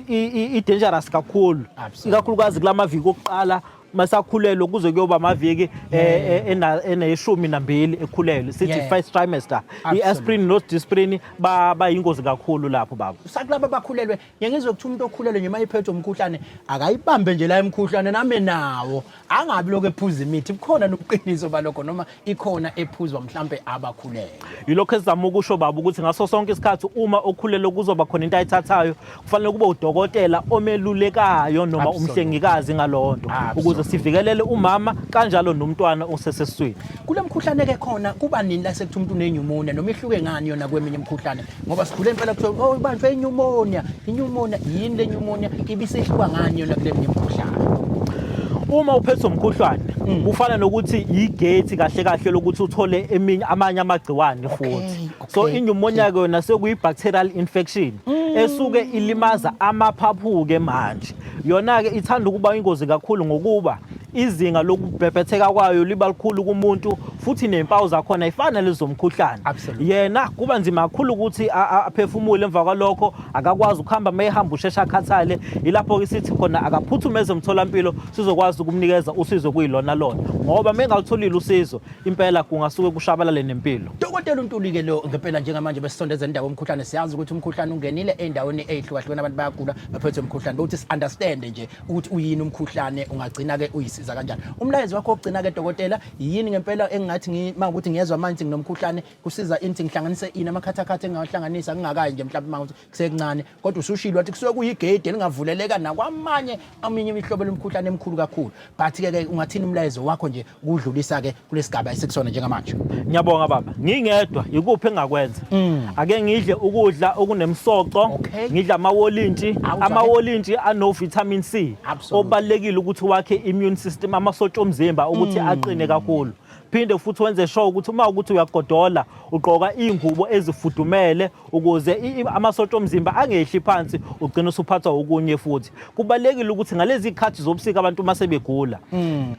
i-dangerous kakhulu, ikakhulukazi kulamaviki okuqala masakhulelwe kuze kuyoba amaviki ene-12 ekhulelwe sithi first trimester. I-aspirin no-Disprin bayingozi kakhulu lapho baba. Sakulaba abakhulelwe ngiyengizwe ukuthi umuntu okhulelwe nje mayiphethwe umkhuhlane akayibambe nje la emkhuhlane nami nawo angabi lokho ephuza imithi. Kukhona nobuqiniso balokho noma ikhona ephuzwa mhlambe abakhulelwe. Yilokho esizama ukusho baba ukuthi ngaso sonke isikhathi uma okhulelwe kuzoba khona into ayithathayo kufanele kube udokotela omelulekayo noma umhlengikazi ngalonto ukuze sivikelele umama kanjalo nomntwana osesesiswini. Kule mkhuhlane ke khona kuba nini la sekuthi umuntu unenyumoniya noma ihluke ngani yona kweminye imkhuhlane ngoba sikhule impela kuthiwa oh banjwe inyumoniya yini le nyumoniya ibisihluka ngani yona kule minye imkhuhlane. Uma uphethwe umkhuhlane kufana nokuthi igate kahle kahle lokuthi uthole amanye amagciwane futhi. So inyumoniya ke yona sekuyi-bacterial infection esuke ilimaza amaphaphu ke manje. Yona ke ithanda ukuba ingozi kakhulu ngokuba izinga lokubhebhetheka kwayo liba likhulu kumuntu futhi nempawu zakhona ifana lezo mkhuhlane. Yena kuba nzima kakhulu ukuthi aphefumule emva kwalokho akakwazi ukuhamba mayehamba ushesha akhathale. Ilapho ke sithi khona akaphuthume ezemtholampilo sizokwazi ukumnikeza usizo kuyilona lona ngoba mengalutholile usizo impela kungasuke kushabalale nempilo. Dokotela Ntuli ke lo ngempela njengamanje besisondeza indawo umkhuhlane siyazi ukuthi umkhuhlane ungenile endaweni ezihlukahlukene abantu bayagula baphethwe umkhuhlane ukuthi si understand nje ukuthi uyini umkhuhlane ungagcina ke uyisiza kanjani. Umlayezo wakho ogcina ke dokotela yini ngempela engathi mawukuthi ngiyezwa manje nginomkhuhlane kusiza inthi ngihlanganise ini amakhathakhatha engawahlanganisa ngingakayi nje mhlawumbe manje kusekuncane kodwa usushilo wathi kusuke kuyigate elingavuleleka nakwamanye aminye imihlobo lomkhuhlane emkhulu kakhulu. But ke ungathini umlayezo wakho nje ukudlulisa ke kulesigaba esikusona njengamanje. Ngiyabonga baba ngingedwa ikuphi engakwenza ake ngidle ukudla okunemsoco ngidla amawolintshi ano vitamin C obalekile ukuthi wakhe immune system amasotsha omzimba ukuthi aqine kakhulu. Phinde futhi wenze sure ukuthi uma ukuthi uyagodola ugqoka ingubo ezifudumele ukuze amasotsha omzimba angehli phansi ugcina usuphathwa okunye futhi. Kubalekile ukuthi ngalezi ikhathi zobusika abantu mase begula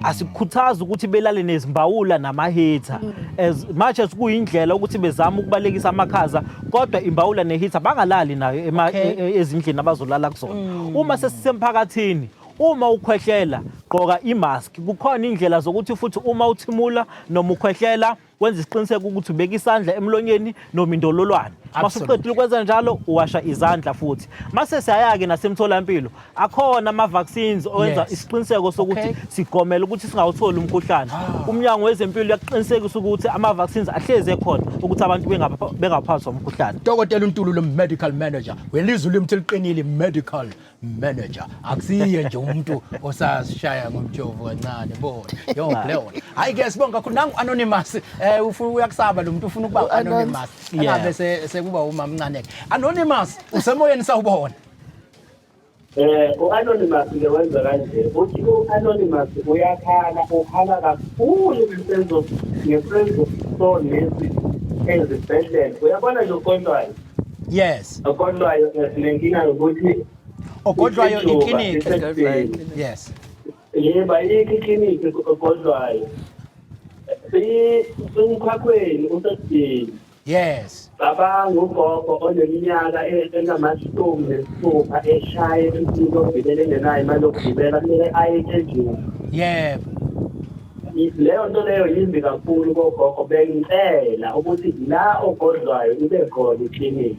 asikukhuthaza ukuthi belale nezimbawula nama-heater as much as kuyindlela ukuthi bezama ukubalekisa amakhaza kodwa imbawula ne-heater bangalali nayo ezindlini abazolala kusona. Uma sesisemphakathini uma ukhwehlela gqoka imask. Kukhona indlela zokuthi futhi uma uthimula noma ukhwehlela wenza isiqiniseko ukuthi ubeka isandla emlonyeni noma indololwane. Masuqedile ukwenza njalo uwasha izandla futhi. Mase siyaya ke nasemtholampilo akhona ama-vaccines owenza isiqiniseko sokuthi sigomela ukuthi singawutholi umkhuhlane. uMnyango wezeMpilo uyaqinisekisa ukuthi ama-vaccines ahleze ekhona ukuthi abantu bengaphathwa umkhuhlane. Dokotela Ntuli lo medical manager welizwe limthi liqinile medical manager akusiye nje umuntu osashaya ngomjovo kancane bona yonke hayi ke sibonga kakhulu nangu anonymous ufuna uyakusaba lo muntu ufuna ukuba anonymous ngabe sekuba uma mncane ke anonymous usemoyeni sawubona. U-anonymous ke wenza kanje uthi u-anonymous ukhala kakhulu ngesenzo so lesi ezibhedlela uyabona lo Kodlwayo. Yes Kodlwayo sinenkinga yokuthi Kodlwayo iklinik. Yes yeba iklinik Kodlwayo umkhwakhweni usedini. Yes Baba ngugogo oneminyaka engamashumi eshaye impilo obhekene nayo imali yokugibela kumele aye endlini. yebo leyo nto leyo yimbi kakhulu kogogo bengicela ukuthi la ogodlwayo ube khona iklinikhi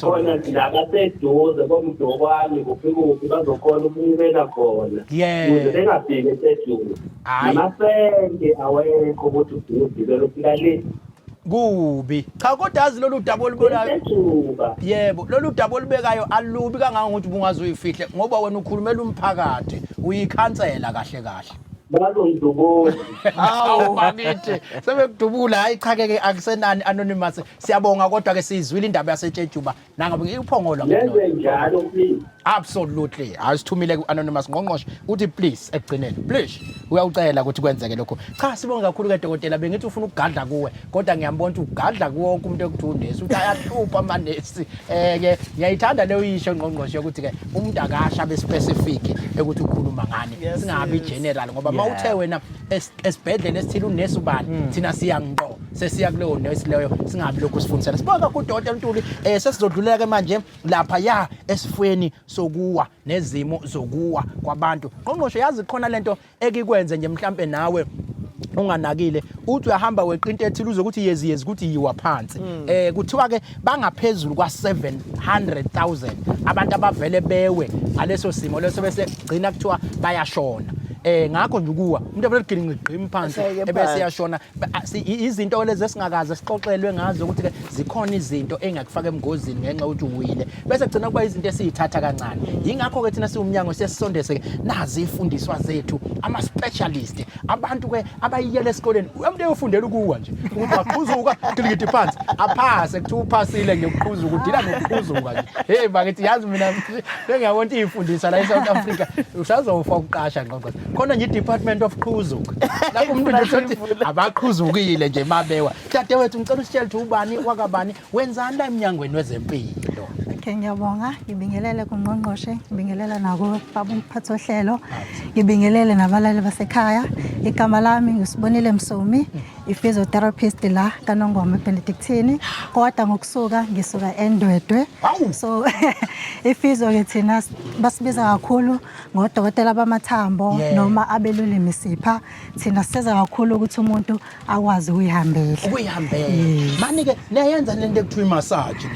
khona nabaseduze komduko kwami kuphi bazokhona ukunikela khona ukuze bengafiki eseduze namasente awekho ukuthi udingidibele ufika le kubi cha kodwa azi lolu daba olubekayo yebo lolu daba olubekayo alubi kangangokuthi bungazoyifihle ngoba wena ukhulumela umphakathi uyikhansela kahle bazongidubula hawu bakithi sebekudubula hayi cha ke akusenani anonymous siyabonga kodwa ke sizwile indaba yaseTshetjuba nangabe iphongolo yenze njalo please absolutely asithumile ku-anonymous ngqongqoshe uthi please ekugcineni please uyawucela ukuthi kwenzeke lokho cha sibonga kakhulu ke dokotela bengithi ufuna ukugadla kuwe kodwa ngiyambona ukuthi ugadla kuwonke umuntu ekudundisa ukuthi ayahlupha amanesi ke ngiyayithanda leyo isho ngqongqoshe ukuthi ke umuntu akasha be specific ukuthi ukhuluma ngani singabi general ngoba mawuthe wena esibhedlela esithile unesi ubani thina siyanqo sesiya kuleyo nesi leyo singabi lokho sifundisana sibonga kakhulu dokotela Ntuli sesizodlulela ke manje lapha ya esifweni sokuwa nezimo zokuwa kwabantu ngqongqoshe yazi khona lento ekikwenze nje mhlambe nawe unganakile uthi uyahamba weqinto ethile uzokuthi yezi ukuthi yiwa phansi kuthiwa ke bangaphezulu kwa 700,000 abantu abavele bewe ngaleso simo leso bese gcina kuthiwa bayashona ngakho nje ukuwa umuntu abelugini ngigqima phansi ebese yashona izinto lezi esingakaze sixoxelwe ngazo ukuthi ke zikhona izinto engakufaka emngozini ngenxa ukuthi uwile bese kugcina kuba izinto esizithatha kancane yingakho ke thina siwumnyango siyasondeze nazi ifundiswa zethu ama specialist abantu ke abayiyele esikoleni umuntu eyofundela ukuwa nje ukuthi aqhuzuka klikiti phansi aphase kuthi uphasile ngekuqhuzuka udila ngokuqhuzuka nje hey bakithi yazi mina bengiyabona ifundiswa la eSouth Africa usazofa ukuqasha ngqongqoshe khona nje department of qhuzuka lapho umuntu uthi abaqhuzukile nje mabewa tade wethu ngicela usitshele ukuthi ubani wakabani wenzani la eMnyangweni wezeMpilo. Okay, ngiyabonga ngibingelele kuNgqongqoshe ngibingelela nako baba umphathohlelo ngibingelele nabalali basekhaya igama lami ngiSibonile Msomi i-physiotherapist la kaNongoma eBenedictine kodwa ngisuka eNdwedwe so iphysio ke thina basibiza kakhulu ngodokotela bamathambo noma abelula imisipha thina siza kakhulu ukuthi umuntu akwazi ukuyihambela mani ke niyenza lento ekuthiwa massage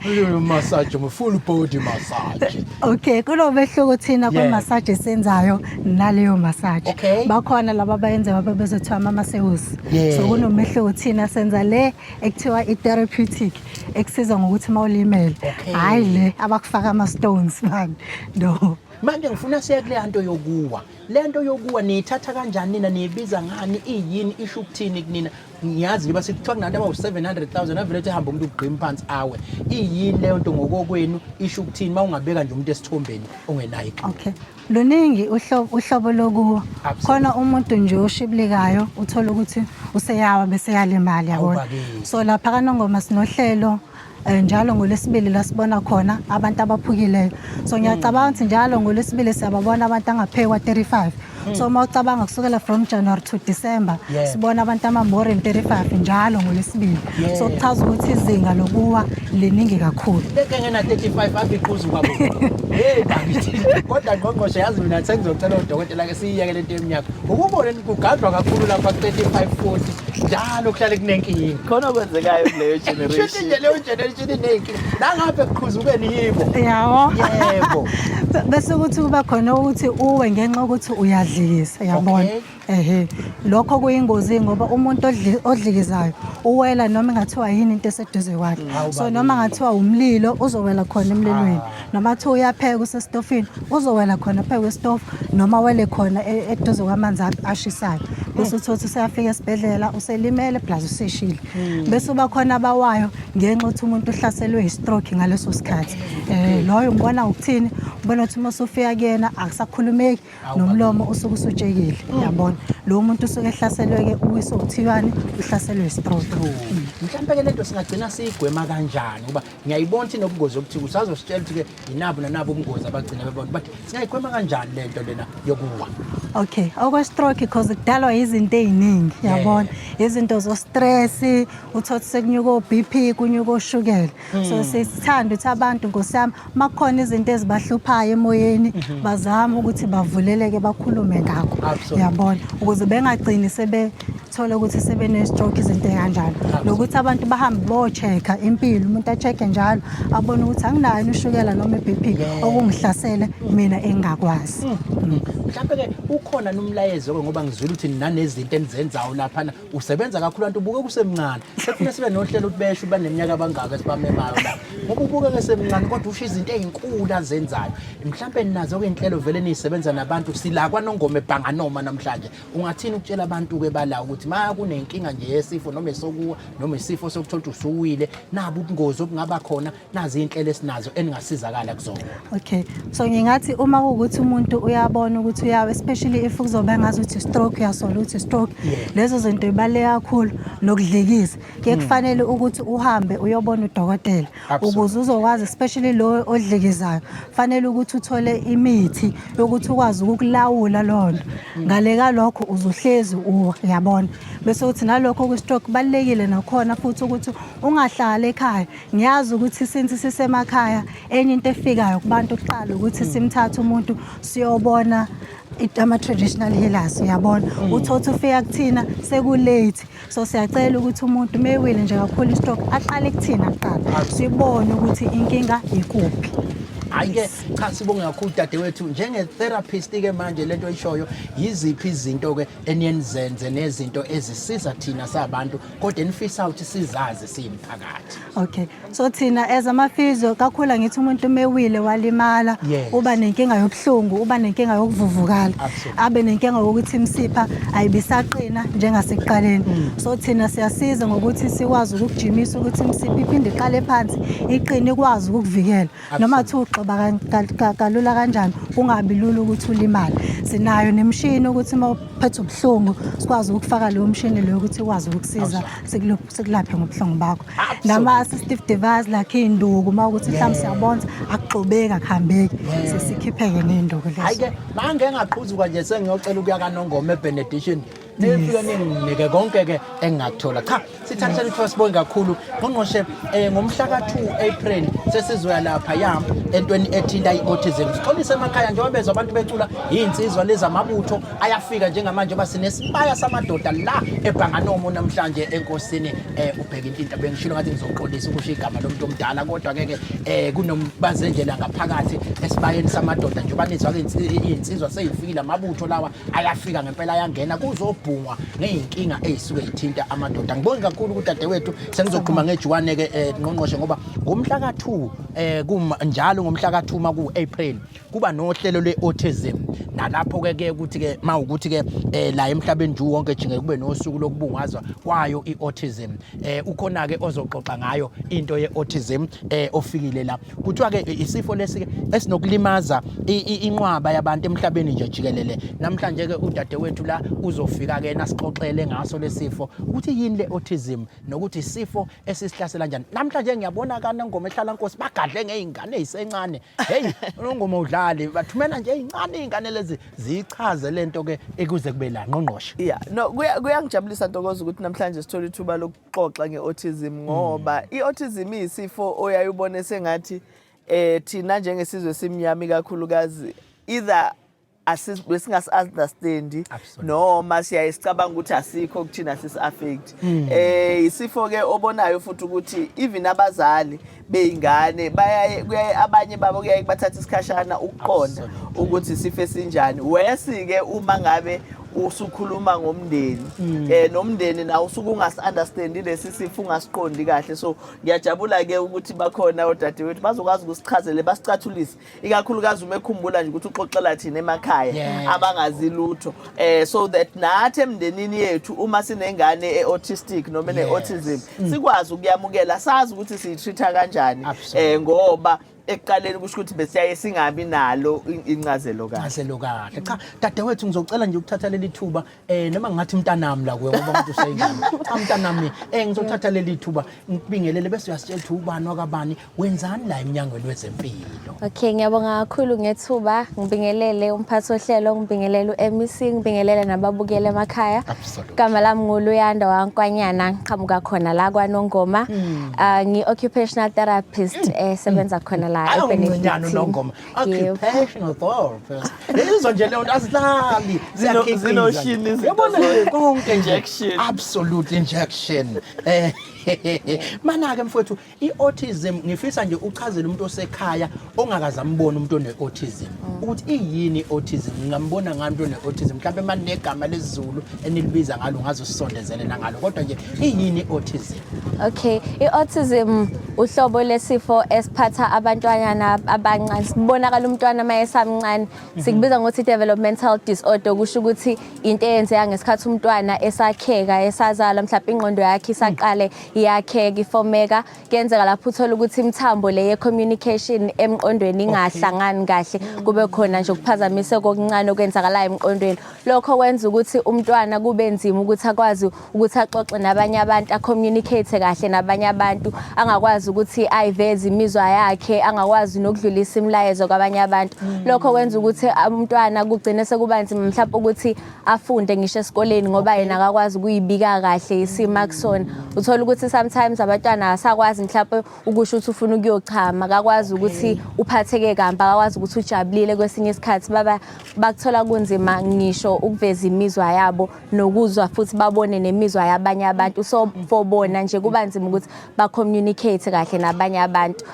le massage full body massage okay kunomehluko thina kwa massage esenzayo naleyo massage bakhona laba bayenza babezothiwa ama-masseuse so kunomehluko thina senza le ekuthiwa i-therapeutic ekusiza ngokuthi mawulimele hayi le abakufaka ama-stones man no manje ngifuna siye kule nto yokuwa lento yokuwa niyithatha kanjani nina niyibiza ngani iyini isho ukuthini kunina ngiyazi liba sikuthiwa kunanto abawu 700,000 avele ethi hamba umuntu ugqima phansi awe iyini leyo nto ngokokwenu isho ukuthini mawungabeka nje umuntu esithombeni ongenayo okay luningi uhlobo lokuwa khona umuntu nje oshibilikayo uthola ukuthi useyawa bese yalimali yabona so lapha kaNongoma sinohlelo njalo ngolesibili la sibona khona abantu abaphukileyo so ngiyacabanga ukuthi njalo ngolesibili siyababona abantu angaphekwa 35 so mawucabanga kusukela from January to December sibona abantu amamore 35 njalo ngolesibili so kuchaza ukuthi izinga lokuwa liningi kakhulu beke ngena 35 abiqhuzuka bo hey bakithi kodwa ngqongqoshe yazi mina sengizocela udokotela ke siyiyeke lento eminyaka ukubona kugadwa kakhulu lapha 35 40 njalo kuhlale kunenkingi khona kwenzekayo kuleyo generation leyo generation inenkingi nangaphe kuqhuzukeni yibo yebo bese ukuthi kuba khona ukuthi uwe ngenxa ukuthi uyadlikisa yabona lokho kuyingozi ngoba umuntu odlikizayo uwela noma engathiwa yini into eseduze kwakhe so noma ngathiwa umlilo uzowela khona emlilweni noma thiwa uyapheka usestofini uzowela khona pheke kwestofu noma wele khona eduze kwamanzi ashisayo bese uthothi useyafika esibhedlela uselimele plus useshile bese uba khona abawayo ngenxa ukuthi umuntu uhlaselwe istroke ngaleso sikhathi loyo umbona ukuthini ubona ukuthi masufika kuyena akusakhulumeki nomlomo usuke usutshekile yabona lo muntu usuke ehlaselwe ke uwiso ukuthiwani uhlaselwe istroke mhlawumbe ke lento singagcina siyigwema kanjani ngoba ngiyayibona ukuthi nobungozi ukuthi usazositshela ukuthi ke inabo nanabo ubungozi abagcina bebona but singayigwema kanjani lento lena yokuwa okay okwe stroke because kudalwa izinto eziningi yabona izinto zo stress uthothi sekunyuka BP kunyuka ushukela so sisithanda ukuthi abantu ngosami makukhona izinto ezibahluphayo emoyeni bazama ukuthi bavuleleke bakhulume ngakho yabona ukuze bengagcini sebethola ukuthi sebene-stroke izinto kanjalo nokuthi abantu bahambe bo-check-a impilo umuntu a-check-e njalo abone ukuthi anginayo ushukela noma i-BP okungihlasele mina engakwazi. Mhlawumbe-ke ukhona nomlayezo ngoba ngizwile ukuthi nanezinto enizenzayo laphana usebenza kakhulu abantu ubuke kusemncane sekufuna sibe nohlelo ukuthi besho baneminyaka abangaka esibamemayo la ngoba ubuke kesemncane kodwa usho izinto ezinkulu azenzayo mhlawumbe ninazo-ke inhlelo vele nisebenza nabantu sila kwaNongoma ebhanga noma namhlanje ungathini ukutshela abantu-ke bala ukuthi ma kunenkinga nje yesifo noma esokuwa noma isifo sokuthola ukuthi usuwile nabo ubungozi obungaba khona nazi inhlelo esinazo eningasizakala kuzona. Okay, so ngingathi uma ukuthi umuntu uyabona ukuthi uyawe especially if kuzoba ngazi ukuthi stroke uyasola ukuthi stroke lezo zinto ibaluleke kakhulu nokudlikisa ke kufanele ukuthi uhambe uyobona udokotela ukuze uzokwazi especially lo odlikizayo kufanele ukuthi uthole imithi yokuthi ukwazi ukulawula lonto ngale kalokho uzuhlezi uyabona bese uthi nalokho ku stroke kubalekile nakhona futhi ukuthi ungahlala ekhaya ngiyazi ukuthi since sisemakhaya enye into efikayo kubantu kuqala ukuthi simthathe umuntu siyobona ama-traditional healers uyabona uthothi ufika kuthina seku-late so siyacela ukuthi umuntu mewile nje kakhulu i-stroke aqale kuthina kuqala sibone ukuthi inkinga ikuphi. Hayi-ke cha sibonge kakhulu dadewethu njenge-therapist-ke manje lento oyishoyo yiziphi izinto-ke eniyenizenze nezinto ezisiza thina sabantu kodwa enifisa ukuthi sizazi siyimphakathi. Okay, so thina as ama-physio kakhulu ngithi umuntu mewile walimala uba nenkinga yobuhlungu uba nenkinga yokuvuvukala abe nenkinga yokuthi imsipha ayibisaqina njengasekuqaleni so thina siyasiza ngokuthi sikwazi ukukujimisa ukuthi imsipha iphinde iqale phansi iqine ikwazi ukukuvikela noma kalula kanjani kungabi lula ukuthi ulimale sinayo nemshini ukuthi uma uphethe ubuhlungu sikwazi ukufaka leyo mshini leyo ukuthi ikwazi ukukusiza sekulaphe ngobuhlungu bakho nama-assistive device like iy'nduku uma ukuthi mhlawumbe siyabona akugxobeki akuhambeki sesikhipheke ney'nduku lezo. Hayi-ke mange engaqhuzuka nje sengiyocela ukuya kaNongoma ebenediction nifika ninginike konke-ke engingakuthola cha sithathele ithuba sibonge kakhulu ngqongqoshe ngomhla ka-2 April sesizoya lapha ya entweni ethinta i-autism sixolise emakhaya njengoba bezwa abantu becula iy'nsizwa lezi amabutho ayafika njengamanje oba sinesibaya samadoda la ebhanganoma namhlanje enkosini ubheka into bengishilo ngathi ngizoqolisa ukusho igama lomuntu omdala kodwa-ke kunombazendlela ngaphakathi esibayeni samadoda njengoba nizwa-ke iy'nsizwa sey'fikile amabutho lawa ayafika ngempela ayangena kuzobhungwa ngey'nkinga ey'suke y'thinta amadoda. Ngibonge kakhulu ukuthi dadewethu sengizokhuluma ngejuwane-ke ngqongqoshe ngoba ngomhla ka-2 njalo ngomhla ka-2 maku-April kuba nohlelo lwe-autism nalapho-ke ukuthi-ke ma ukuthi-ke la emhlabeni nje wonke jikelele kube nosuku lokubungazwa kwayo i-autism ukhona-ke ozoxoxa ngayo into ye-autism ofikile la kuthiwa-ke isifo lesi-ke esinokulimaza inqwaba yabantu emhlabeni nje jikelele namhlanje-ke udadewethu la uzofika-ke nasixoxele ngaso lesifo ukuthi yini le-autism nokuthi isifo esisihlasela njani. Namhlanje ngiyabona kaNongoma ehlala Nkosi bagadle ngey'ngane ey'sencane heyi uNongoma udlali bathumela nje ey'ncane iy'ngane lezi ziyichaze lento-ke ekuze kube la ngqongqoshe. No kuyangijabulisa Ntokozo ukuthi namhlanje sithola ithuba lokuxoxa nge-autism ngoba i-autism iyisifo oyayubone sengathi thina njengesizwe simnyama kakhulukazi either besingasi-understandi noma siyaye sicabanga ukuthi asikho kuthina sisi-affect isifo-ke obonayo futhi ukuthi even abazali bey'ngane kuyaye abanye babo kuyaye kubathatha isikhashana ukuqonda ukuthi isifo esinjani wesi-ke uma ngabe usukhuluma ngomndeni nomndeni nawo usuke ungasi-understandi lesi sifo ungasiqondi kahle so ngiyajabula-ke ukuthi bakhona odadewethu bazokwazi ukusichazele basicathulise ikakhulukazi uma ekhumbula nje ukuthi uxoxela thina emakhaya abangazi lutho so that nathi emndenini yethu uma sinengane e-autistic noma ne-autism sikwazi ukuyamukela sazi ukuthi siyi-treat-a kanjani ngoba ekuqaleni kusho ukuthi besiyaye singabi nalo incazelo kahle. Cha dadewethu ngizocela nje ukuthatha leli thuba noma ngathi mntanami la kuwe ngoba umuntu useyingane cha mntanami ngizothatha leli thuba ngikubingelele bese uyasitshela ukuthi ubani wakabani wenzani la eMnyangweni wezeMpilo. Okay, ngiyabonga kakhulu ngethuba ngibingelele umphathi ohlelo ngibingelele uMC ngibingelele nababukele emakhaya. Igama lami nguLuyanda Nkwanyana ngiqhamuka khona la kwaNongoma ngi-Occupational Therapist sebenza khona la la ebenefitini nongoma occupational therapist izo nje leyo asidlali zinoshini yabona konke injection absolute injection mana ke mfowethu iautism ngifisa nje uchazele umuntu osekhaya ongakaze ambone umuntu one-autism ukuthi iyini autism ngingambona ngani umuntu one-autism mhlawumbe manje negama lesiZulu enilibiza ngalo ngazosondezele nangalo kodwa nje iyini autism. Okay, i-autism uhlobo lesifo esiphatha abantwana abancane. Sibonakala umntwana mayesamncane sikubiza ngokuthi developmental disorder, kusho ukuthi into eyenzeka ngesikhathi umntwana esakheka esazalwa mhlawumbe ingqondo yakhe isaqale iyakheka ifomeka, kuyenzeka lapho uthola ukuthi imithambo le ye-communication emqondweni ingahlangani kahle, kube khona nje ukuphazamiseka okuncane okwenzakalayo emqondweni. Lokho kwenza ukuthi umntwana kube nzima ukuthi akwazi ukuthi axoxe nabanye abantu, a-communicate kahle nabanye abantu, angakwazi ukuthi ayiveze imizwa yakhe, angakwazi nokudlulisa imilayezo kwabanye abantu. Lokho kwenza ukuthi umntwana kugcine sekuba nzima mhlawumbe ukuthi afunde ngisho esikoleni ngoba yena akakwazi ukuyibika kahle isimo akusona. Uthola ukuthi sometimes abantwana asakwazi mhlawumbe ukusho ukuthi ufuna ukuyochama, akakwazi ukuthi uphatheke kambi, akakwazi ukuthi ujabulile kwesinye isikhathi, bakuthola kunzima ngisho ukuveza imizwa yabo nokuzwa futhi babone nemizwa yabanye abantu. So for bona nje kuba nzima ukuthi ba-communicate kahle nabanye abantu.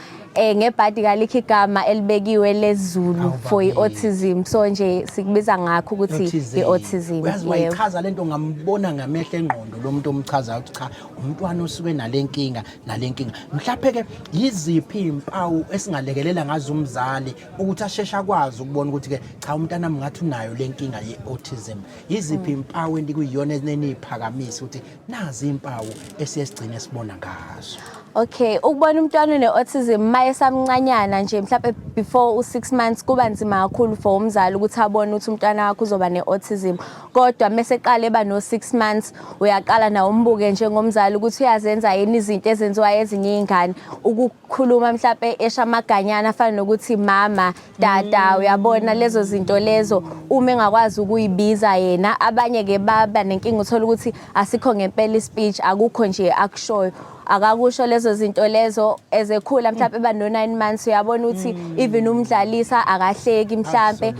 Ngebhadi kalikho igama elibekiwe lesiZulu for i-autism, so nje sikubiza ngakho ukuthi i-autism. Uyazi wayichaza lento ngambona ngamehlo engqondo lo muntu omchazayo ukuthi cha umntwana osuke nalenkinga mhlawumbe ke yiziphi impawu esingalekelela ngazo umzali ukuthi asheshe akwazi ukubona ukuthi ke cha umntana ngathi unayo lenkinga ye-autism, yiziphi impawu endikuyiyona eneniphakamisa ukuthi nazi impawu esiyesigcine sibona ngazo. Okay, ukubona umntwana one-autism mayesamncanyana nje mhlawumbe before u6 months kuba nzima kakhulu for umzali ukuthi abone ukuthi umntwana wakhe uzoba ne-autism. Kodwa meseqala eba no6 months uyaqala nawo umbuke njengomzali ukuthi uyazenza yini izinto ezenziwa ezinye izingane, ukukhuluma mhlawumbe eshamaganyana afana nokuthi mama, dada, uyabona lezo zinto lezo uma engakwazi ukuyibiza yena. Abanye ke baba nenkinga uthola ukuthi asikho ngempela ispeech, akukho nje akushoyo, akakusho lezo zinto lezo. Ezekhula mhlawumbe eba no9 months uyabona ukuthi even umdlalisa akahleki mhlawumbe,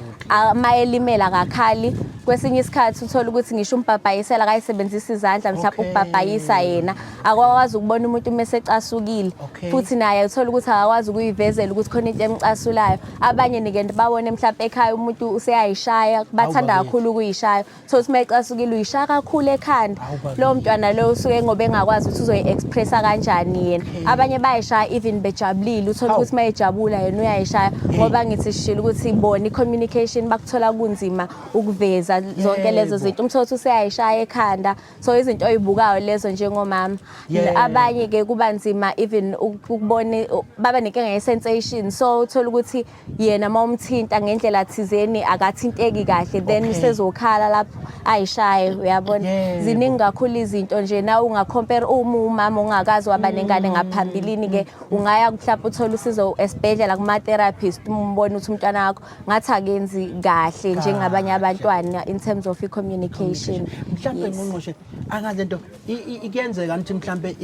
mayelimela akakhali. Kwesinye isikhathi uthola ukuthi ngisho umbhabhayisela akayisebenzisa izandla mhlawumbe ukubhabhayisa yena, akakwazi ukubona umuntu mesecasukile futhi naye uthola ukuthi akakwazi ukuyivezela ukuthi khona into emcasulayo. Abanye nike babone mhlawumbe ekhaya umuntu useyayishaya, bathanda kakhulu ukuyishaya, so uthi mayecasukile uyishaya kakhulu ekhanda, lo mntwana lo usuke ngoba engakwazi ukuthi uzoyi-expressa kanjani yena. Abanye bayishaya even bejabulile, uthola ukuthi mayejabula yena uyayishaya ngoba ngithi shilo ukuthi bona i-communication bakuthola kunzima ukuveza zonke lezo zinto. Umthotho useyayishaya ekhanda, so izinto oyibukayo lezo njengomama. Abanye ke kuba nzima even ukubona baba nenkinga ye-sensation, so uthola ukuthi yena mawumthinta ngendlela thizeni akathinteki kahle, then usezokhala lapho ayishaye. Uyabona ziningi kakhulu izinto nje, na ungacompare umama ongakazi waba nengane ngaphambilini ke ungaya mhlawumbe uthola usizo esibhedlela kuma-therapist umbone ukuthi umntwana wakho ngathi akenzi kahle njengabanye abantwana in terms of i-communication. Mhlawumbe ngqongqoshe angazi lento ikuyenzeka ukuthi mhlawumbe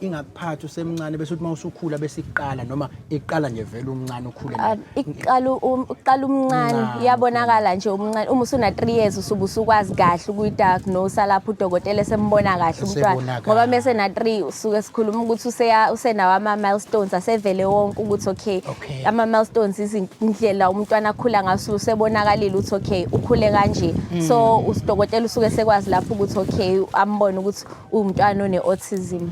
ingakuphathi usemncane bese uthi mawusukhula bese iqala noma iqala nje vele umncane ukhule nayo. Iqala umncane iyabonakala nje umncane uma usuna 3 years usukwazi kahle ukuyidiagnose lapho udokotela esembona kahle umntwana, ngoba mase na 3 usuke sikhuluma ukuthi usenawo ama-milestones asevele wonke ukuthi okay ama-milestones izindlela umntwana akhula ngaso usebonakalile ukuthi okay ukhule kanje. So udokotela usuke sekwazi lapho ukuthi okay ambone ukuthi umntwana one-autism.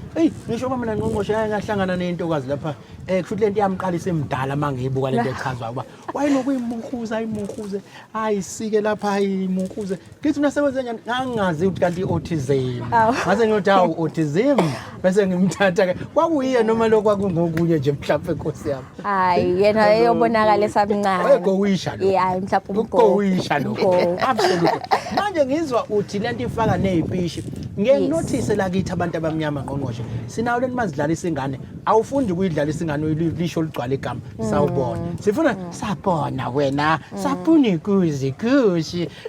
Ngisho uma mina ngqongqoshe ngahlangana nentokazi lapha kusho lento yamqalisa emdala mangiyibuka lento echazwa ukuba wayenokuyimunkuza ayimunkuze ayisike lapha ayimunkuze ngithi nasebenze njani ngangazi ukuthi kanti i-autism ngase ngiyothi hawu autism bese ngimthatha ke kwakuyiye noma lokho kwakungokunye nje mhlawumbe Nkosi yami. Hayi yena eyobonakala esamncane. Wegowisha lo. Hayi mhlawumbe ugowisha lo. Absolutely. Manje ngizwa uthi lento ifaka nezipishi ngeke notice la kithi abantu abamnyama ngqongqoshe sinawo leni mazidlalisa ingane awufundi ukuyidlalisa ingane ulisho ligcwala igama sawubona sifuna sapona wena sapuna ikuzi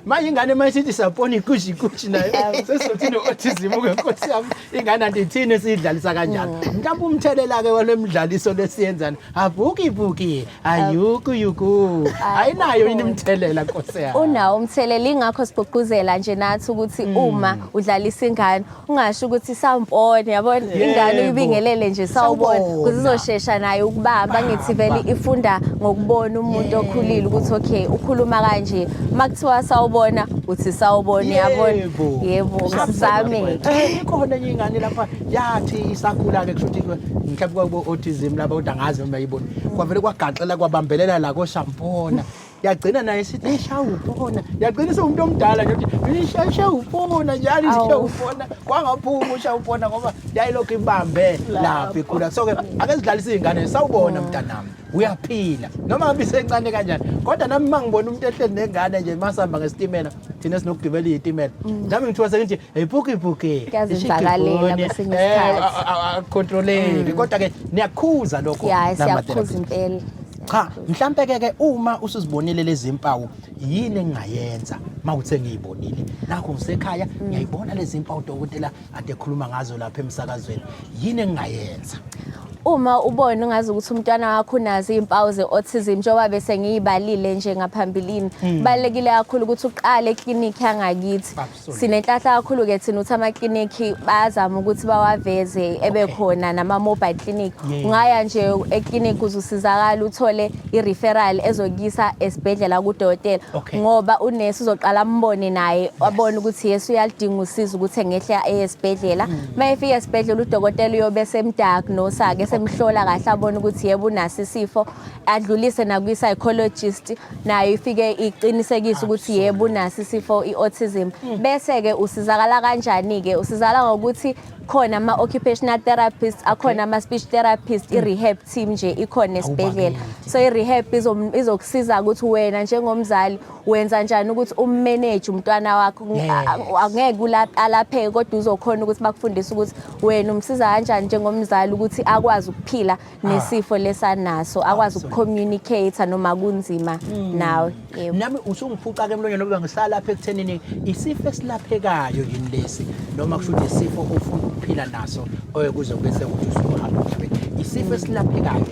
manje ingane mayisithi sapona ikuzi nayo sesizothina autism ngenkosi yami ingane andithini sidlalisa kanjani mhlawumbe umthelela ke walemidlaliso lesiyenzana abuki ayuku ayinayo inimthelela nkosi yami unawo umthelela ingakho sibugquzela nje nathi ukuthi uma udlalisa ingane ungasho ukuthi sampone yabona ingane uyibingelele nje sawubona kuzizoshesha nayo ukubamba ngithi vele ifunda ngokubona umuntu okhulile ukuthi okay ukhuluma kanje makuthiwa sawubona uthi sawubona yabona yebo sizame ikhona enye ingane lapha yathi isakhula ke kushuthi mhlawumbe kwabo autism lapha kodwa ngazi noma yibona kwavele kwagaxela kwabambelela la koShampona yagcina naye sithi ishawubona yagcina somuntu omdala nje uthi ishawubona njalo ishawubona kwangaphuma ushawubona ngoba yayilokho ibambe lapha ikhula so ke ake sidlalise ingane sawubona mntanami uyaphila noma ngabe isencane kanjani kodwa nami mangibona umuntu ehleli nengane nje masihamba ngesitimela thina sinokugibela izitimela nami ngithiwa sengithi eyibuki kuyazenzakalela kwesinye isikhathi controleki kodwa ke niyakhuza lokho siyakhuza impela cha mhlambe ke uma usuzibonile lezi impawu yini engayenza mawuthe ngiyibonile nakho ngisekhaya ngiyayibona lezi impawu dokotela ade ekhuluma ngazo lapha emsakazweni yini engayenza uma ubona ungazi ukuthi umntwana wakho unazo izimpawu ze-autism njengoba bese ngiyibalile nje ngaphambilini balekile kakhulu ukuthi uqale eklinikhi yangakithi sinenhlahla kakhulu ke thina uthi amaklinikhi bazama ukuthi bawaveze ebekhona nama-mobile clinic ungaya nje eklinikhi uzusizakala uthole i-referral ezokuyisa esibhedlela kudokotela ngoba unesi uzoqala ambone naye abone ukuthi yesu uyalidinga usizo ukuthi engehle esibhedlela mayefika esibhedlela udokotela uyobe semdiagnose-ke semhlola kahle abone ukuthi yebo unaso isifo adlulise nakwi-psychologist nayo ifike iqinisekise ukuthi yebo unaso isifo i-autism bese ke usizakala kanjani-ke usizakala ngokuthi khona ama-occupational therapist akhona ama-speech therapist i-rehab team nje ikhona esibhedlela so i-rehab izokusiza ukuthi wena njengomzali wenza njani ukuthi ummanage umntwana wakho angeke alapheke kodwa uzokhona ukuthi bakufundise ukuthi wena umsiza kanjani njengomzali ukuthi akwazi ukuphila nesifo lesanaso akwazi ukucommunicate noma kunzima nawe nami usungiphuca ke emlonyeni ngoba ngihlala lapha ekuthenini isifo esilaphekayo yini lesi noma kushuthi isifo ofuna ukuphila naso oyekuze bese ukuthi usuhamba emhlabeni isifo esilaphekayo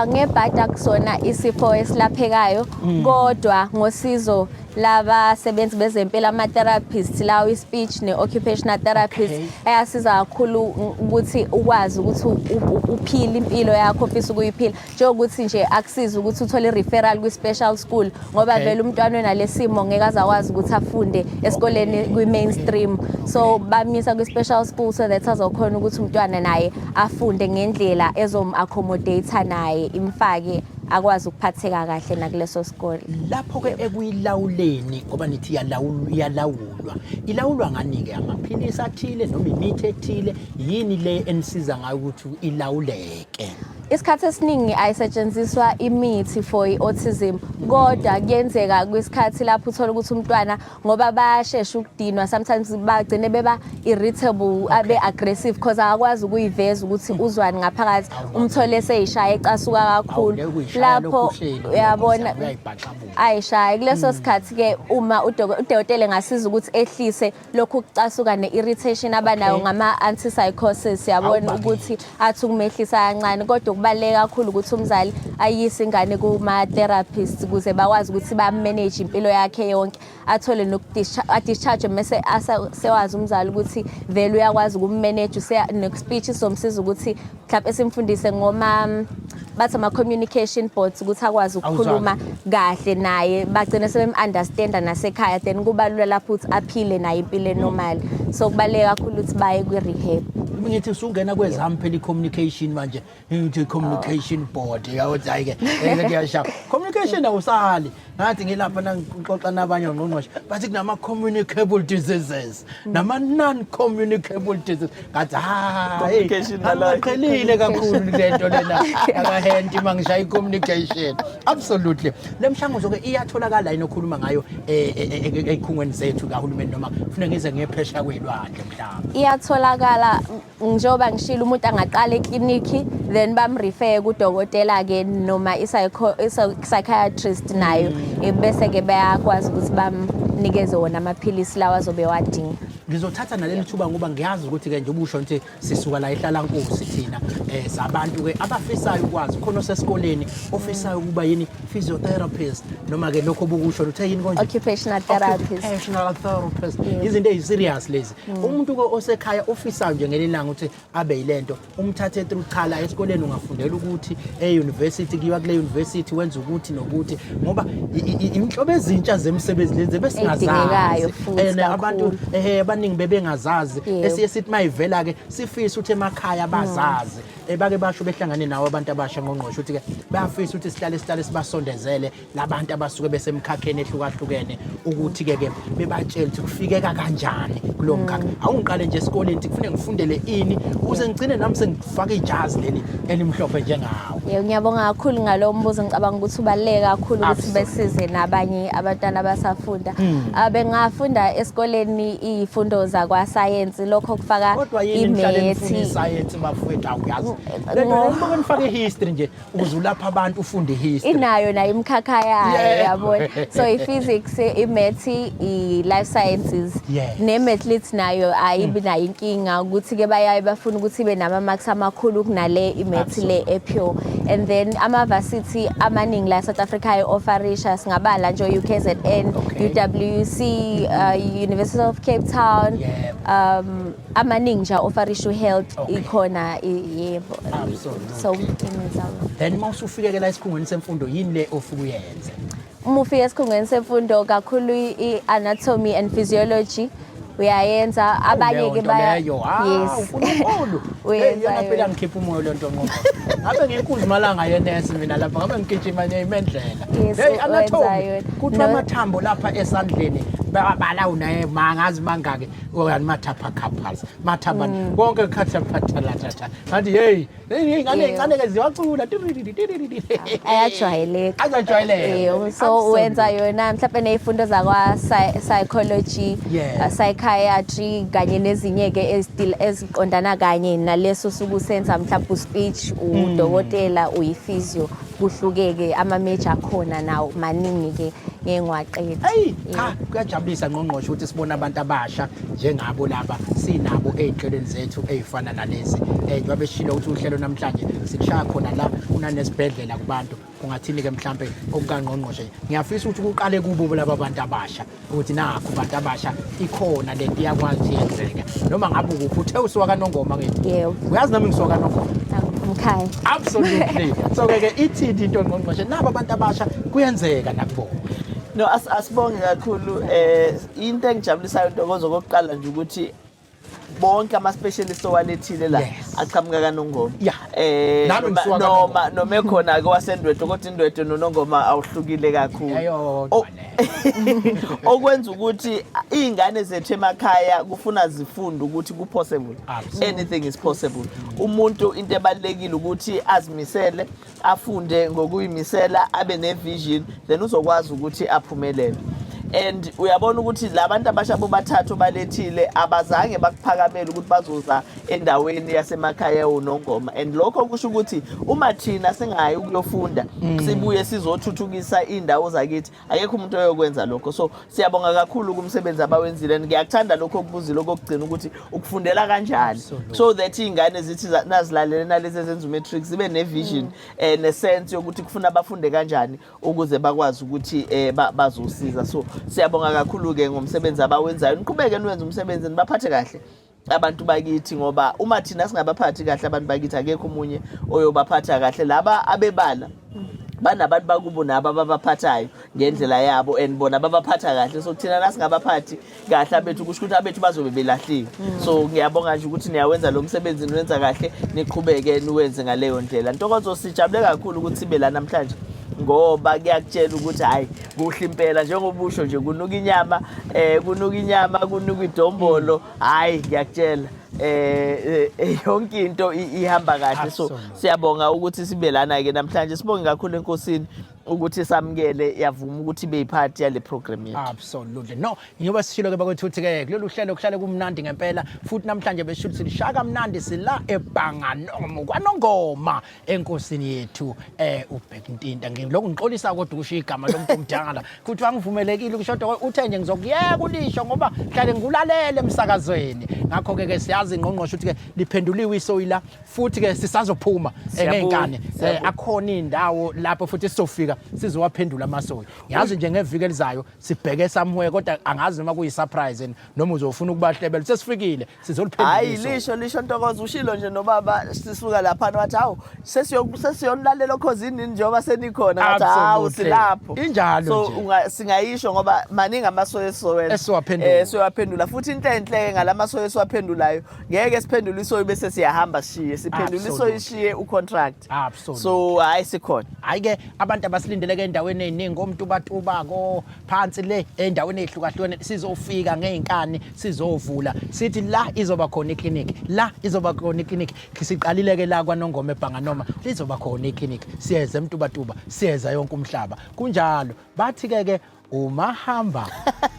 ngebhada kusona isifo esilaphekayo kodwa ngosizo labasebenzi bezempilo ama-therapist lawo i-speech ne-occupational therapist ayasiza kakhulu ukuthi ukwazi ukuthi uphile impilo yakho ofisa ukuyiphila njengokuthi nje akusiza ukuthi uthole i-referral kwi-special school ngoba vele umntwana onalesimo ngeke azakwazi ukuthi afunde esikoleni kwi-mainstream so bamisa kwi-special school so that azokhona ukuthi umntwana naye afunde ngendlela ezom-accommodate naye imfake akwazi ukuphatheka kahle nakuleso sikole lapho ke ekuyilawuleni ngoba nithi ilawulwa ngani-ke amaphilisi athile noma imithi ethile yini le enisiza ngayo ukuthi ilawuleke isikhathi esiningi ayisetshenziswa imithi for i-autism kodwa kuyenzeka kwisikhathi lapho uthola ukuthi umntwana ngoba bayashesha ukudinwa sometimes bagcine beba irritable abe aggressive because akakwazi ukuyiveza ukuthi uzwani ngaphakathi umthole seyishaya ecasuka kakhulu lapho uyabona ayishaya kuleso sikhathi ke uma udokotela ngasiza ukuthi ehlise lokhu ukucasuka ne-irritation abanayo ngama-antipsychosis yabona ukuthi athi ukumehlisa kancane kodwa kubaluleke kakhulu ukuthi umzali ayise ingane kuma-therapist ukuze bakwazi ukuthi ba-manage impilo yakhe yonke athole noku-discharge mese sewazi umzali ukuthi vele uyakwazi ukummanage ne-speech isomsiza ukuthi mhlawumbe simfundise bathi ama-communication boards ukuthi akwazi ukukhuluma kahle naye bagcine sebem-understanda nasekhaya then kuba lula lapho ukuthi aphile naye impilo enormal so kubaluleke kakhulu ukuthi baye kwi-rehab ngithi usungena kwezami phela i-communication manje ngithi communication board yawothi hayi-ke ngiyashaya communication communication awusali ngathi ngilapha ngixoxa nabanye oNgqongqoshe bathi kunama communicable diseases nama non communicable diseases ngathi Communication nala. qhelile kakhulu lento lena akahenti mangishaya communication absolutely lemshanguzo ke iyatholakala inokhuluma ngayo ekhungweni zethu kahulumeni noma kufanele ngize ngephesha kwelwandle mhlawumbe iyatholakala njoba ngishilo umuntu angaqala ekliniki then bamrefer kudokotela ke noma psychiatrist nayo bese ke bayakwazi ukuthi bamnikeze wona amaphilisi lawa azobe wadinga. ngizothatha naleli thuba ngoba ngiyazi ukuthi ke nje ubusho nje sisuka la ehlala Nkosi thina sabantu ke abafisayo ukwazi khona osesikoleni ofisayo ukuba yini physiotherapist noma ke lokho obukusho uthe yini konje Occupational Therapist. Occupational Therapist izinto eziserious lezi umuntu ke osekhaya ofisayo nje ngelilanga ukuthi abe yilento umthathe through chala esikoleni ungafundela ukuthi euniversity kiwa kule university wenza ukuthi nokuthi ngoba inhlobo ezintsha zemsebenzi lezi besingazazi abantu abaningi bebengazazi esiye sithi mayivela ke sifisa ukuthi emakhaya bazazi bake basho behlangane nawo abantu abasha ngoNgqongqoshe ukuthi ke bayafisa ukuthi sihlale sibasondezele labantu abasuke besemkhakheni ehlukahlukene ukuthi ke bebatshela ukuthi kufikeka kanjani kulomkhakha awungiqale nje esikoleni ukuthi kufanele ngifundele ini uze ngicine nami sengifaka ijazi leli elimhlophe njengawo. Ngiyabonga kakhulu ngalo mbuzo ngicabanga ukuthi ubaleke kakhulu ukuthi besize nabanye abantwana abasafunda bengafunda esikoleni izifundo zakwa science lokho kufaka imethi science mafowethu awuyazi ngoba nifake history nje ukuze ulapha abantu ufunde history inayo nayo imkhakha yayo yabona so i-physics i-math i-life sciences ne-mathematics nayo ayibi nayo inkinga ukuthi ke bayaye bafuna ukuthi ibe nama marks amakhulu kunale i-math le epure and then ama-varsity amaningi la South Africa offerisha singabala nje u-KZN UWC University of Cape Town amaningi nje offerisha health ikhona yebo so then mawusufike ke la esikhungweni semfundo yini le ofuku yenze uma ufika esikhungweni semfundo kakhulu i-anatomy and physiology uyayenza abanye ke uNomagugu yena phela ngikhipha umoya lento ngoba ngabe ngikuzi malanga yenesi mina lapha ngabe ngigijima neyimendlela hey anatomy kuthiwa amathambo lapha esandleni bala unaye mangazi mangake okani mathapha couples mathaba konke khathaphatalatha ngathi hey ingane incane ke ziwacula ayajwayeleka azajwayeleka so wenza yona mhlawumbe nezifundo zakwa psychology psychiatry kanye nezinye ke eziqondana kanye naleso sukusenza mhlawumbe speech udokotela uyiphysio kuhlukeke ama major khona nawo maningi ke ngengwaqedi cha kuyajabulisa ngqongqoshe ukuthi sibona abantu abasha njengabo laba sinabo ezihlelweni zethu ezifana nalezi njengoba beshilo ukuthi uhlelo namhlanje sikushaya khona la unanesibhedlela kubantu kungathini ke mhlambe okukangqongqoshe ngiyafisa ukuthi kuqale kubo laba abantu abasha ukuthi nakho abantu abasha ikhona lento iyakwazi yenzeka noma ngabe ukuphi uthe usuka kaNongoma ngithi yebo uyazi nami ngisuka kaNongoma mkhaya absolutely so ke ithi into ngqongqoshe nabo abantu abasha kuyenzeka nakubo. No asibonge kakhulu into engijabulisayo Ntokozo kokuqala nje ukuthi bonke ama specialists owalethile la aqhamuka kaNongoma noma ekhona ke wasendwethu kodwa indwethu noNongoma awuhlukile kakhulu okwenza ukuthi izingane zethu emakhaya kufuna zifunde ukuthi ku possible anything is possible umuntu into ebalekile ukuthi azimisele afunde ngokuyimisela abe ne vision then uzokwazi ukuthi aphumelele. And uyabona ukuthi labantu abasha bobathathu balethile abazange bakuphakamela ukuthi bazoza endaweni yasemakhaya uNongoma and lokho kusho ukuthi uma thina singayi ukuyofunda sibuye sizothuthukisa indawo zakithi akekho umuntu oyokwenza lokho so siyabonga kakhulu kumsebenzi abawenzile ngiyakuthanda lokho okubuzile okugcina ukuthi ukufundela kanjani so that izingane zithi nazilalele nalezi ezenza umatric zibe ne vision ne sense yokuthi kufuna abafunde kanjani ukuze bakwazi ukuthi bazosiza so siyabonga kakhulu ke ngomsebenzi abawenzayo niqhubeke niwenza umsebenzi nibaphathe kahle abantu bakithi ngoba uma thina singabaphathi kahle abantu bakithi akekho umunye oyobaphatha kahle laba abebala banabantu bakubo nabo ababaphathayo ngendlela yabo and bona babaphatha kahle so thina nasingabaphathi kahle abethu kusho ukuthi abethu bazobe belahlile so ngiyabonga nje ukuthi niyawenza lo msebenzi niwenza kahle niqhubeke niwenze ngaleyo ndlela Ntokozo sijabule kakhulu ukuthi sibe la namhlanje ngoba kuyakutshela ukuthi hayi kuhle impela njengoba usho nje kunuka inyama kunuka idombolo hayi ngiyakutshela yonke into ihamba kahle so siyabonga ukuthi sibe lana ke namhlanje sibonge kakhulu enkosini ukuthi samukele yavuma ukuthi ibe yiphathi yale program yethu. Absolutely. No, ngiyoba sishilo ke bakuthuthi ke kulolu hlelo kuhlale kumnandi ngempela futhi namhlanje beshuthi lishaka mnandi sila eBhanganomo kwaNongoma enkosini yethu ubheka intinta ngiloko ngiqolisa kodwa kusho igama lomuntu omdala futhi wangivumelekile ukushoda uthe nje ngizokuyeka ulisho ngoba hlale ngulalele emsakazweni ngakho ke siyazi ingqongqoshe ukuthi ke liphenduliwe isoyila futhi ke sisazophuma ngeenkane akhona indawo lapho futhi sizofika sizowaphendula amasoyi yazi nje ngeviki elizayo sibheke somewhere kodwa angazi noma kuyi surprise noma uzofuna ukubahlebela sesifikile sizoliphendula hayi lisho Ntokozo ushilo nje nobaba sisuka lapha wathi hawu sesiyonlalela khosini njengoba senikhona ngathi hawu silapho injalo nje so singayisho ngoba maningi amasoyi esiwaphendula futhi into enhle ngalamasoyi esiwaphendulayo ngeke siphendule isoyi bese siyahamba sishiye siphendule isoyi ishiye ucontract so hayi sikhona hayi ke abantu abasilindeleke endaweni eziningi omtubatubako phansi le endaweni ezihlukahlukene sizofika ngeenkani sizovula sithi la izoba khona iclinic la izoba khona iclinic siqalile ke la kwaNongoma eBhanganoma lizoba khona iclinic siyeza emtubatuba siyeza yonke umhlaba kunjalo bathi ke umahamba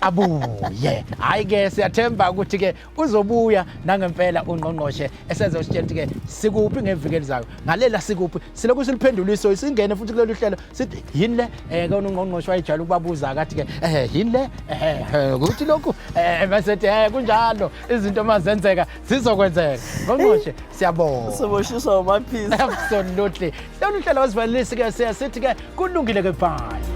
abuye hayi ke siyathemba ukuthi ke uzobuya nangempela uNgqongqoshe esezositshela ukuthi ke sikuphi ngeviki elizayo ngalela sikuphi siloku siliphenduliso singene futhi kulolu hlelo sithi yini le ke uNgqongqoshe wayijala ukubabuza akathi ke yini le ukuthi lokhu basethi kunjalo izinto mazenzeka zizokwenzeka Ngqongqoshe siyabonga soboshiswa umaphisi absolutely lolu hlelo wasivalisi ke siyathi ke kulungile ke bye